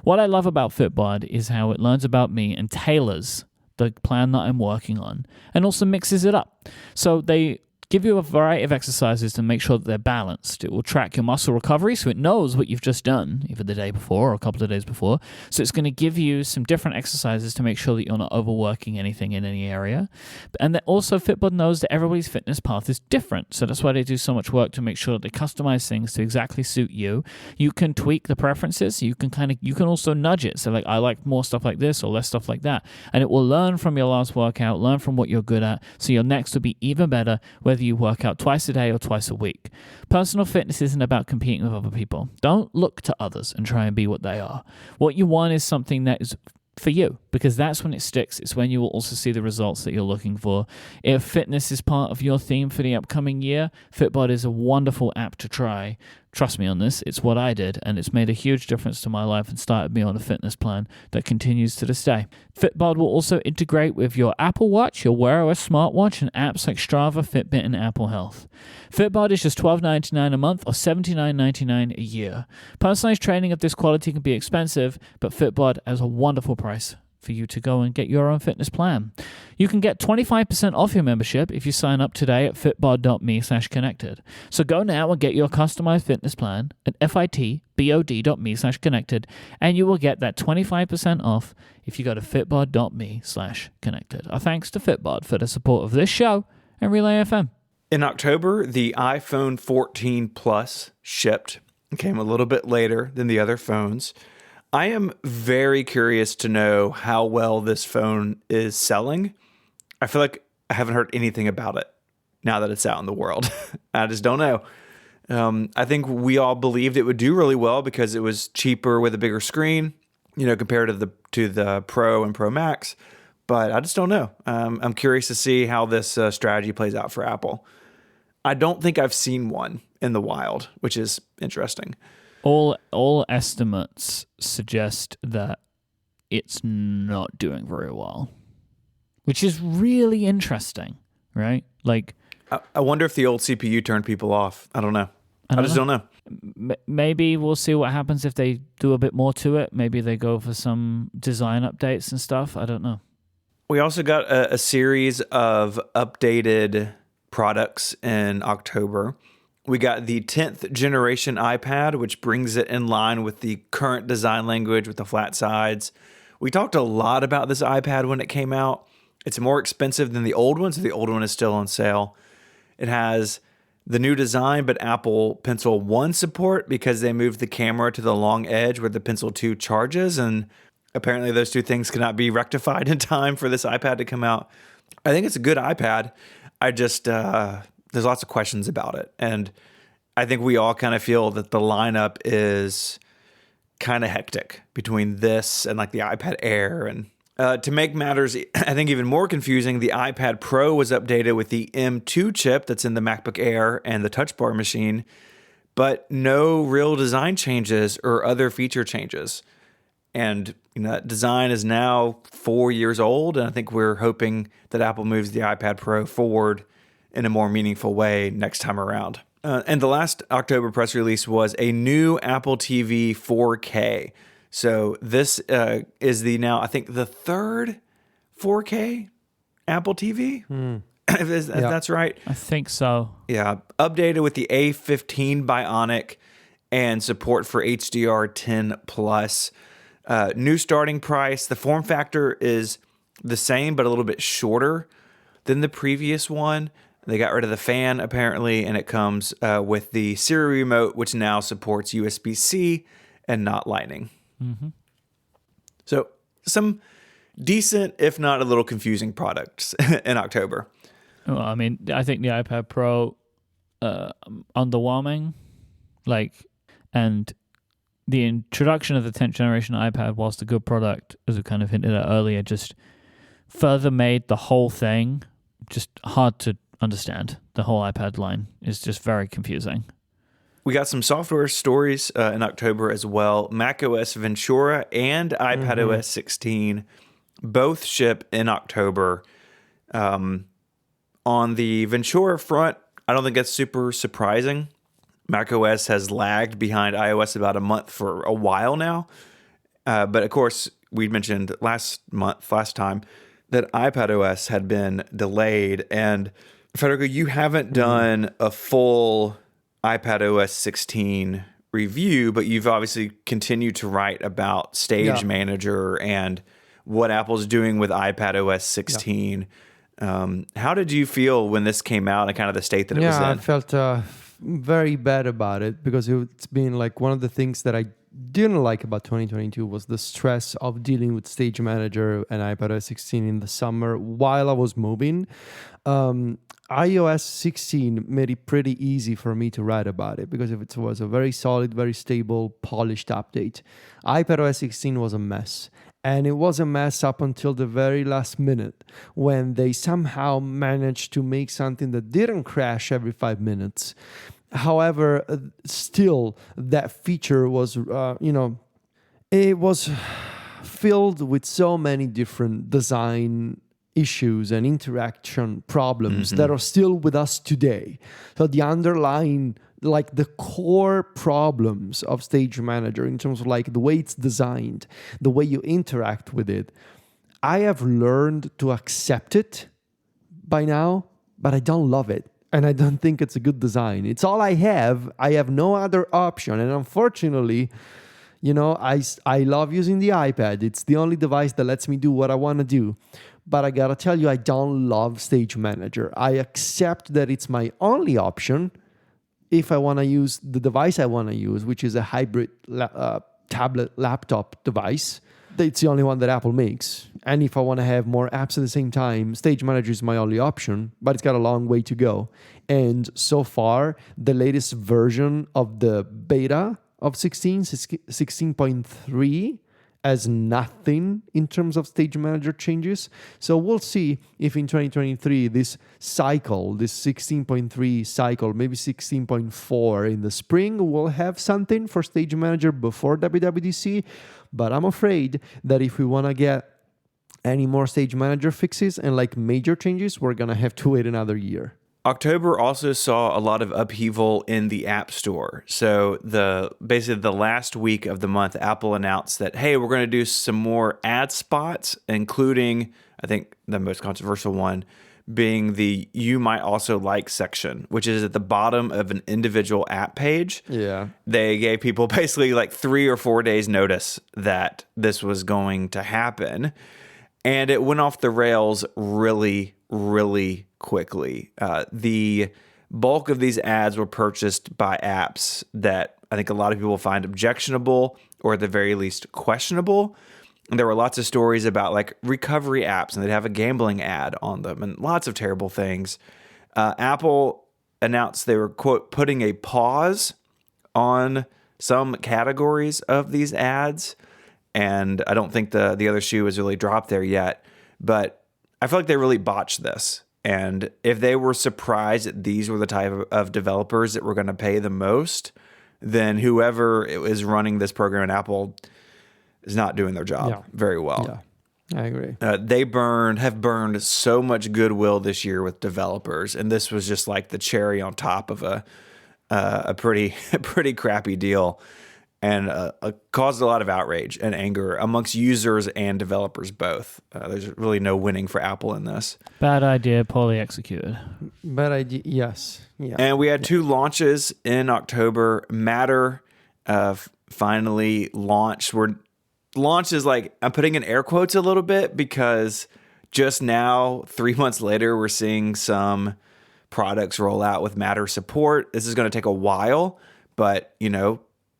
What I love about Fitbod is how it learns about me and tailors the plan that I'm working on and also mixes it up. So they give you a variety of exercises to make sure that they're balanced. It will track your muscle recovery so it knows what you've just done, either the day before or a couple of days before. So it's going to give you some different exercises to make sure that you're not overworking anything in any area. And that also Fitbod knows that everybody's fitness path is different. So that's why they do so much work to make sure that they customize things to exactly suit you. You can tweak the preferences. You can also nudge it. So like, I like more stuff like this or less stuff like that. And it will learn from your last workout, learn from what you're good at. So your next will be even better, whether you work out twice a day or twice a week. Personal fitness isn't about competing with other people. Don't look to others and try and be what they are. What you want is something that is for you, because that's when it sticks. It's when you will also see the results that you're looking for. If fitness is part of your theme for the upcoming year, Fitbod is a wonderful app to try. Trust me on this, it's what I did, and it's made a huge difference to my life and started me on a fitness plan that continues to this day. Fitbod will also integrate with your Apple Watch, your Wear OS smartwatch, and apps like Strava, Fitbit, and Apple Health. Fitbod is just $12.99 a month or $79.99 a year. Personalized training of this quality can be expensive, but Fitbod has a wonderful price for you to go and get your own fitness plan. You can get 25% off your membership if you sign up today at fitbod.me/connected. So go now and get your customized fitness plan at fitbod.me/connected, and you will get that 25% off if you go to fitbod.me/connected. Our thanks to Fitbod for the support of this show and Relay FM. In October, the iPhone 14 Plus shipped. It came a little bit later than the other phones. I am very curious to know how well this phone is selling. I feel like I haven't heard anything about it now that it's out in the world. I just don't know. I think we all believed it would do really well because it was cheaper with a bigger screen, compared to the Pro and Pro Max. But I just don't know. I'm curious to see how this strategy plays out for Apple. I don't think I've seen one in the wild, which is interesting. All estimates suggest that it's not doing very well, which is really interesting, right? Like, I wonder if the old CPU turned people off. I don't know. I just don't know. Maybe we'll see what happens if they do a bit more to it. Maybe they go for some design updates and stuff. I don't know. We also got a series of updated products in October. We got the 10th generation iPad, which brings it in line with the current design language with the flat sides. We talked a lot about this iPad when it came out. It's more expensive than the old one, so the old one is still on sale. It has the new design, but Apple Pencil 1 support because they moved the camera to the long edge where the Pencil 2 charges, and apparently those two things cannot be rectified in time for this iPad to come out. I think it's a good iPad. I just... there's lots of questions about it. And I think we all kind of feel that the lineup is kind of hectic between this and like the iPad Air. And to make matters, I think, even more confusing, the iPad Pro was updated with the M2 chip that's in the MacBook Air and the Touch Bar machine, but no real design changes or other feature changes. And that design is now 4 years old, and I think we're hoping that Apple moves the iPad Pro forward in a more meaningful way next time around. And the last October press release was a new Apple TV 4K. So this is now, I think, the third 4K Apple TV. If that's right. I think so. Yeah. Updated with the A15 Bionic and support for HDR10 Plus. New starting price. The form factor is the same, but a little bit shorter than the previous one. They got rid of the fan, apparently, and it comes with the Siri remote, which now supports USB-C and not Lightning. Mm-hmm. So some decent, if not a little confusing products in October. Well, I mean, I think the iPad Pro underwhelming, and the introduction of the 10th generation iPad, whilst a good product, as we kind of hinted at earlier, just further made the whole thing just hard to understand. The whole iPad line is just very confusing. We got some software stories in October as well. macOS Ventura and iPadOS 16 both ship in October. On the Ventura front, I don't think that's super surprising. macOS has lagged behind iOS about a month for a while now. But of course, we mentioned last time, that iPadOS had been delayed. And Federico, you haven't done a full iPadOS 16 review, but you've obviously continued to write about Stage Manager and what Apple's doing with iPadOS 16. How did you feel when this came out and kind of the state that it was in? I felt very bad about it because it's been like one of the things that I didn't like about 2022 was the stress of dealing with Stage Manager and iPadOS 16 in the summer while I was moving. iOS 16 made it pretty easy for me to write about it because it was a very solid, very stable, polished update. iPadOS 16 was a mess. And it was a mess up until the very last minute when they somehow managed to make something that didn't crash every 5 minutes. However, still, that feature was, it was filled with so many different design issues and interaction problems that are still with us today. So the underlying, like the core problems of Stage Manager in terms of like the way it's designed, the way you interact with it, I have learned to accept it by now, but I don't love it. And I don't think it's a good design. It's all I have. I have no other option. And unfortunately, I love using the iPad. It's the only device that lets me do what I want to do. But I gotta tell you, I don't love Stage Manager. I accept that it's my only option if I want to use the device I want to use, which is a hybrid tablet laptop device. It's the only one that Apple makes. And if I want to have more apps at the same time, Stage Manager is my only option, but it's got a long way to go. And so far, the latest version of the beta of 16.3 has nothing in terms of Stage Manager changes. So we'll see if in 2023, this 16.3 cycle, maybe 16.4 in the spring, will have something for Stage Manager before WWDC. But I'm afraid that if we want to get any more Stage Manager fixes and like major changes, we're going to have to wait another year. October also saw a lot of upheaval in the App Store. So basically the last week of the month, Apple announced that, hey, we're going to do some more ad spots, including, I think the most controversial one being the You Might Also Like section, which is at the bottom of an individual app page. Yeah. They gave people basically like 3 or 4 days notice that this was going to happen. And it went off the rails really, really quickly. The bulk of these ads were purchased by apps that I think a lot of people find objectionable or at the very least questionable. And there were lots of stories about like recovery apps, and they'd have a gambling ad on them and lots of terrible things. Apple announced they were, quote, putting a pause on some categories of these ads. And I don't think the other shoe has really dropped there yet. But I feel like they really botched this. And if they were surprised that these were the type of developers that were going to pay the most, then whoever is running this program at Apple is not doing their job very well. Yeah, I agree. They have burned so much goodwill this year with developers, and this was just like the cherry on top of a pretty crappy deal. and caused a lot of outrage and anger amongst users and developers both. There's really no winning for Apple in this. Bad idea, poorly executed. Bad idea. Yes. Yeah. And we had 2 launches in October. Matter finally launched. Launch is like, I'm putting in air quotes a little bit because just now, 3 months later, we're seeing some products roll out with Matter support. This is going to take a while, but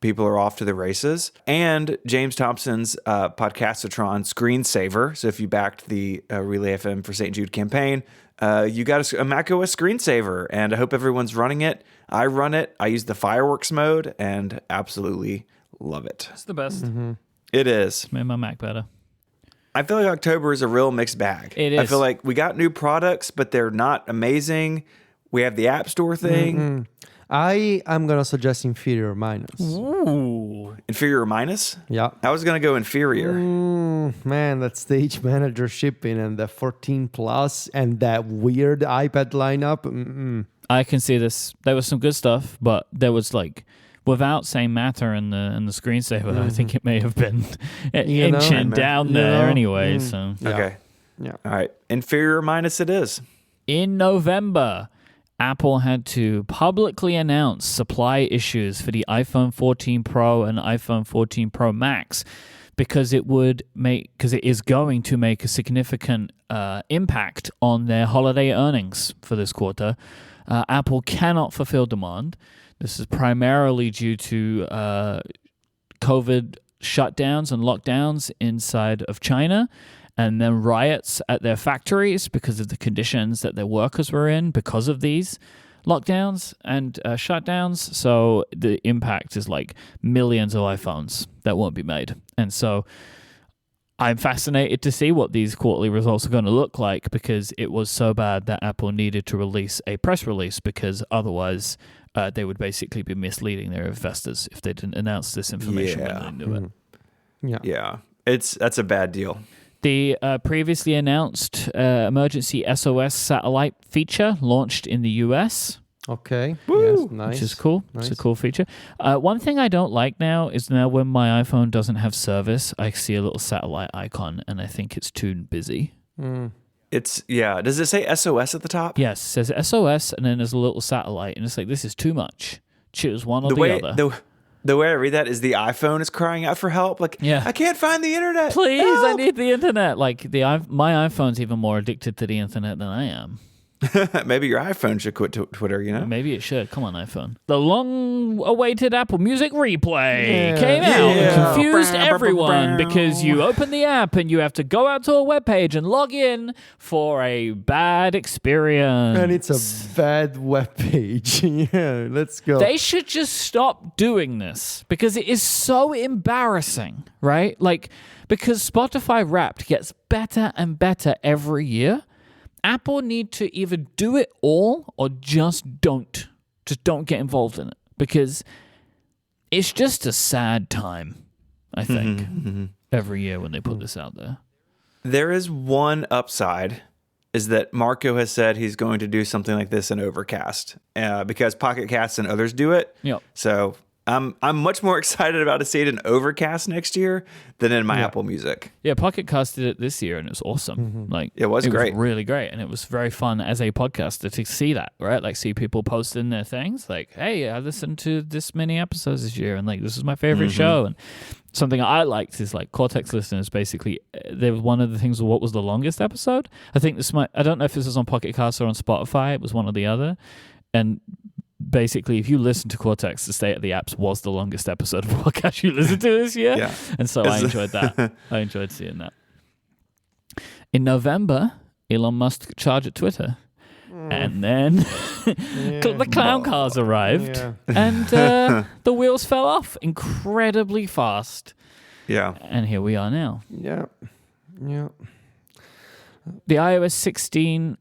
people are off to the races. And James Thompson's Podcastotron screensaver. So if you backed the Relay FM for St. Jude campaign, you got a macOS screensaver, and I hope everyone's running it. I run it. I use the fireworks mode and absolutely love it. It's the best. It is. Made my Mac better. I feel like October is a real mixed bag. It is. I feel like we got new products, but they're not amazing. We have the App Store thing. I am going to suggest inferior minus. Ooh. Inferior or minus? Yeah. I was going to go inferior. Man, that stage manager shipping and the 14 Plus and that weird iPad lineup. I can see this. There was some good stuff, but there was like, without saying Matter in the screensaver, I think it may have been inching down there anyway. So Okay. Yeah. All right. Inferior or minus it is. in November, Apple had to publicly announce supply issues for the iPhone 14 Pro and iPhone 14 Pro Max because it is going to make a significant impact on their holiday earnings for this quarter. Apple cannot fulfill demand. This is primarily due to COVID shutdowns and lockdowns inside of China, and then riots at their factories because of the conditions that their workers were in because of these lockdowns and shutdowns. So the impact is like millions of iPhones that won't be made. And so I'm fascinated to see what these quarterly results are going to look like, because it was so bad that Apple needed to release a press release, because otherwise they would basically be misleading their investors if they didn't announce this information when they knew it. Yeah. That's a bad deal. The previously announced emergency SOS satellite feature launched in the US. Okay. Woo! Yes, nice. Which is cool. Nice. It's a cool feature. One thing I don't like now is now when my iPhone doesn't have service, I see a little satellite icon, and I think it's too busy. Does it say SOS at the top? Yes, it says SOS, and then there's a little satellite, and it's like, this is too much. Choose one or the other. The way I read that is the iPhone is crying out for help. Like, Yeah. I can't find the internet. Please, Help! I need the internet. Like my iPhone's even more addicted to the internet than I am. Maybe your iPhone should quit Twitter, you know? Maybe it should. Come on, iPhone. The long-awaited Apple Music replay came out and confused everyone because you open the app and you have to go out to a webpage and log in for a bad experience. And it's a bad webpage. Yeah, let's go. They should just stop doing this because it is so embarrassing, right? Like, because Spotify Wrapped gets better and better every year. Apple need to either do it all or just don't get involved in it, because it's just a sad time, I think, every year when they put this out there. There is one upside, is that Marco has said he's going to do something like this in Overcast because Pocket Casts and others do it. Yep. So I'm much more excited about to see it in Overcast next year than in my Apple Music. Yeah, Pocket Cast did it this year, and it was awesome. Like, It was great. really great, and it was very fun as a podcaster to see that, right? Like, see people posting their things, like, "Hey, I listened to this many episodes this year, and like, this is my favorite show." And something I liked is like Cortex listeners. Basically, there was one of the things. What was the longest episode? I think I don't know if this was on Pocket Cast or on Spotify. It was one or the other, and basically, if you listen to Cortex, the State of the Apps was the longest episode of podcast you listened to this year. Yeah. And so I enjoyed that. I enjoyed seeing that. In November, Elon Musk charged at Twitter. And then the clown cars arrived. Yeah. And the wheels fell off incredibly fast. Yeah. And here we are now. Yeah. The iOS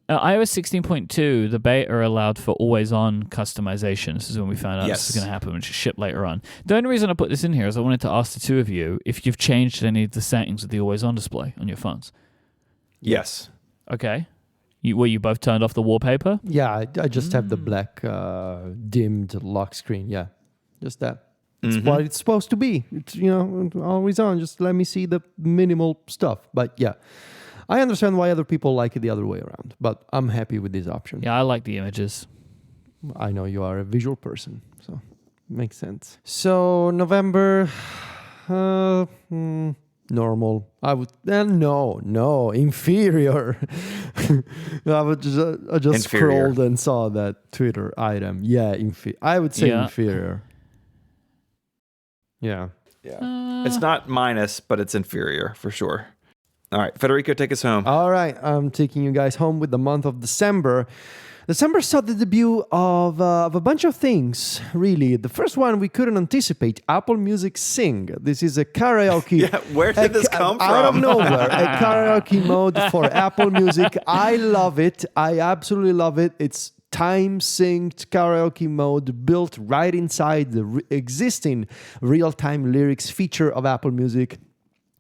16.2, the beta allowed for always-on customization. This is when we found out this is going to happen, which is shipped later on. The only reason I put this in here is I wanted to ask the two of you if you've changed any of the settings of the always-on display on your phones. Yes. Okay. You both turned off the wallpaper? Yeah, I just have the black dimmed lock screen. Yeah, just that. It's what it's supposed to be. It's, always on. Just let me see the minimal stuff. But yeah, I understand why other people like it the other way around. But I'm happy with this option. Yeah, I like the images. I know you are a visual person, so makes sense. So November, normal. I would no inferior. I just Inferior. scrolled and saw that Twitter item. Yeah, I would say inferior. Yeah. It's not minus, but it's inferior for sure. All right, Federico, take us home. All right, I'm taking you guys home with the month of December. December saw the debut of a bunch of things, really. The first one we couldn't anticipate, Apple Music Sing. This is a karaoke. Yeah, where did this come from? Out of nowhere, a karaoke mode for Apple Music. I love it. I absolutely love it. It's time-synced karaoke mode built right inside the existing real-time lyrics feature of Apple Music.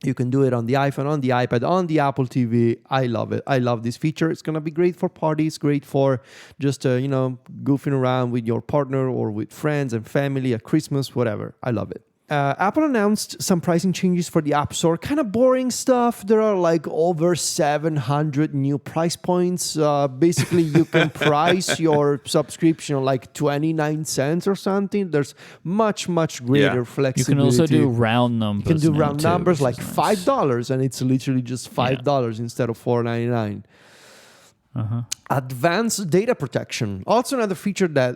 You can do it on the iPhone, on the iPad, on the Apple TV. I love it. I love this feature. It's going to be great for parties, great for just, goofing around with your partner or with friends and family at Christmas, whatever. I love it. Apple announced some pricing changes for the App Store. Kind of boring stuff. There are like over 700 new price points. Basically, you can price your subscription like 29 cents or something. There's much, much greater flexibility. You can also do round numbers. You can do now round too, numbers like nice. $5, and it's literally just $5 instead of $4.99. Advanced data protection, also another feature that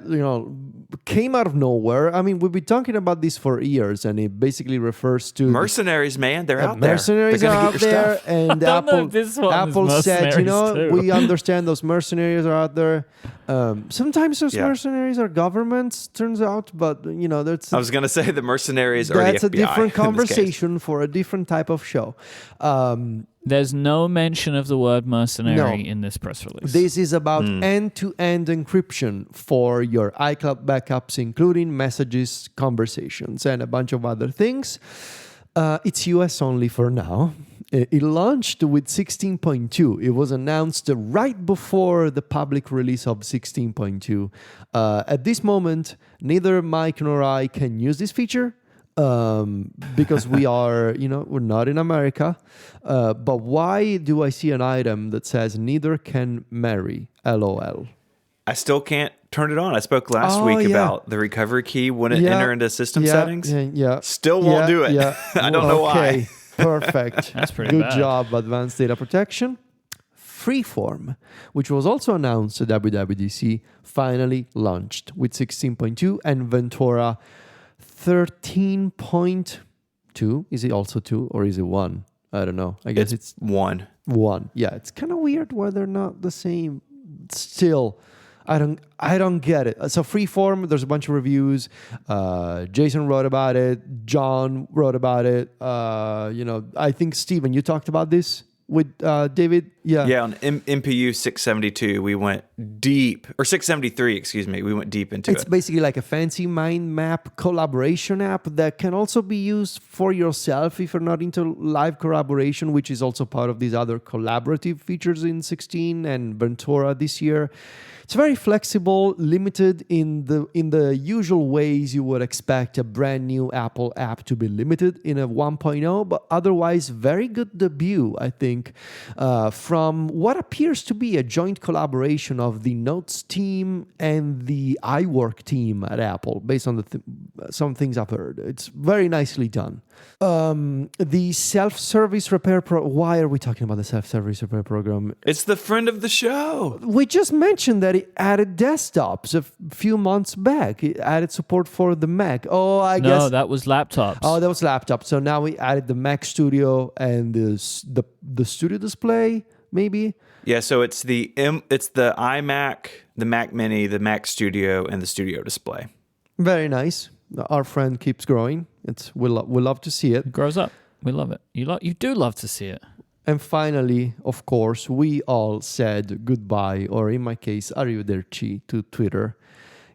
came out of nowhere. I mean, we've been talking about this for years, and it basically refers to Mercenaries, man, they're out there. Mercenaries are out there, and I don't know if this one Apple is said, mercenaries too. we understand those mercenaries are out there. Sometimes those mercenaries are governments, turns out, but that's I was going to say the mercenaries are the FBI. That's a different in this case. conversation for a different type of show. There's no mention of the word mercenary in this press release. This is about end-to-end encryption for your iCloud backups, including messages, conversations, and a bunch of other things. It's US only for now. It launched with 16.2. It was announced right before the public release of 16.2. At this moment, neither Myke nor I can use this feature. Because we are, we're not in America. But why do I see an item that says neither can marry? LOL. I still can't turn it on. I spoke last week about the recovery key wouldn't enter into system settings. Still won't do it. I don't know why. Perfect. That's pretty Good bad. job, Advanced Data Protection. Freeform, which was also announced at WWDC, finally launched with 16.2 and Ventura 13.2. Is it also 2 or is it 1? I don't know. I guess it's 1. 1. Yeah, it's kind of weird why they're not the same. Still, I don't get it. So Freeform, there's a bunch of reviews. Jason wrote about it. John wrote about it. I think Steven, you talked about this with David. Yeah, on MPU 672, we went deep, or 673, excuse me, we went deep into It's it. basically like a fancy mind map collaboration app that can also be used for yourself if you're not into live collaboration, which is also part of these other collaborative features in 16 and Ventura this year. It's very flexible, limited in the usual ways you would expect a brand new Apple app to be limited in a 1.0, but otherwise very good debut, I think, from what appears to be a joint collaboration of the Notes team and the iWork team at Apple, based on some things I've heard. It's very nicely done. The self-service repair why are we talking about the self-service repair program? It's the friend of the show. We just mentioned that it added desktops a few months back. It added support for the Mac. No, that was laptops. Oh, that was laptop. So now we added the Mac Studio and the Studio Display, maybe. Yeah, so it's the iMac, the Mac Mini, the Mac Studio, and the Studio Display. Very nice. Our friend keeps growing. We love to see it. It grows up. We love it. You do love to see it. And finally, of course, we all said goodbye, or in my case, arrivederci to Twitter.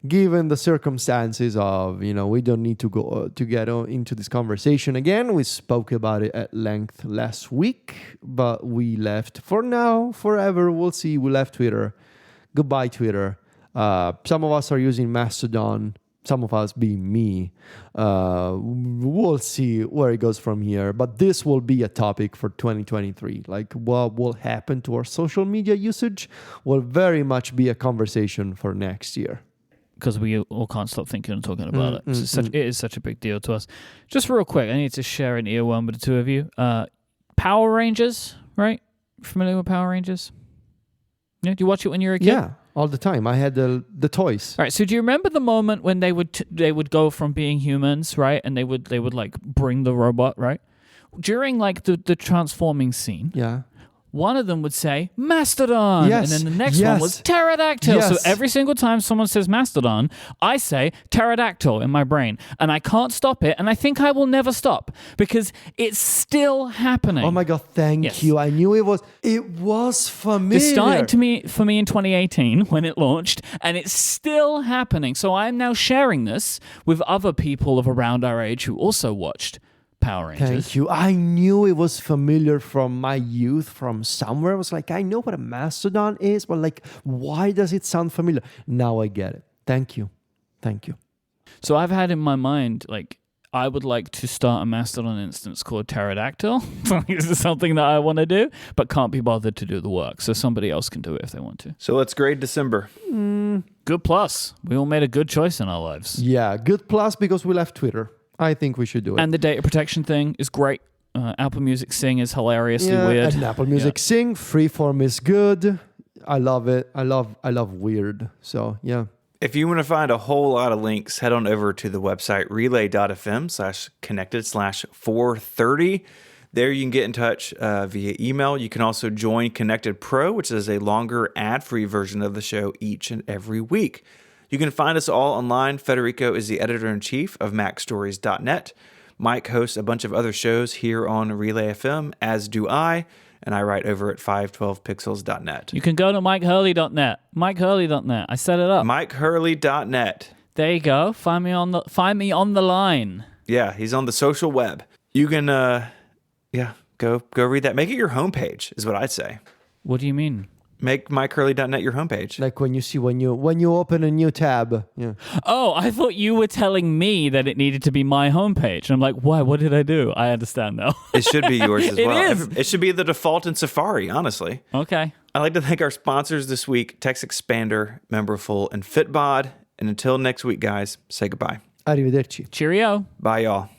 Given the circumstances of, we don't need to go to get into this conversation again. We spoke about it at length last week, but we left for now, forever. We'll see. We left Twitter. Goodbye, Twitter. Some of us are using Mastodon. some of us being me. We'll see where it goes from here. But this will be a topic for 2023. Like what will happen to our social media usage will very much be a conversation for next year. Because we all can't stop thinking and talking about it. It is such a big deal to us. Just real quick, I need to share an earworm with the two of you. Power Rangers, right? Familiar with Power Rangers? Yeah, do you watch it when you were a kid? Yeah, all the time. I had the toys. All right. So do you remember the moment when they would go from being humans, right, and they would like bring the robot, right? During like the transforming scene, Yeah. one of them would say Mastodon, Yes, and then the next one was pterodactyl. Yes. So every single time someone says Mastodon, I say pterodactyl in my brain, and I can't stop it, and I think I will never stop because it's still happening. Oh my God, thank you. I knew it was familiar. This started for me in 2018 when it launched, and it's still happening. So I'm now sharing this with other people of around our age who also watched Power Rangers. Thank you. I knew it was familiar from my youth, from somewhere. I was like, I know what a mastodon is, but like, why does it sound familiar? Now I get it. Thank you. Thank you. So I've had in my mind, like, I would like to start a Mastodon instance called Pterodactyl. This is something that I want to do, but can't be bothered to do the work. So somebody else can do it if they want to. So let's grade December. Good plus. We all made a good choice in our lives. Yeah, good plus because we left Twitter. I think we should do it. And the data protection thing is great. Apple Music Sing is hilariously yeah, weird. And Apple Music Sing, Freeform is good. I love it. I love weird. So yeah. If you want to find a whole lot of links, head on over to the website relay.fm/connected/430. There you can get in touch via email. You can also join Connected Pro, which is a longer ad-free version of the show each and every week. You can find us all online. Federico is the editor-in-chief of MacStories.net. Myke hosts a bunch of other shows here on Relay FM, as do I, and I write over at 512pixels.net. You can go to MikeHurley.net. MikeHurley.net. I set it up. MikeHurley.net. There you go. Find me on the line. Yeah, he's on the social web. You can, go read that. Make it your homepage, is what I'd say. What do you mean? Make MikeHurley.net your homepage. Like when you open a new tab. Yeah. Oh, I thought you were telling me that it needed to be my homepage. And I'm like, why? What did I do? I understand now. It should be yours as well. It is. It should be the default in Safari, honestly. Okay. I'd like to thank our sponsors this week, TextExpander, Memberful, and Fitbod. And until next week, guys, say goodbye. Arrivederci. Cheerio. Bye, y'all.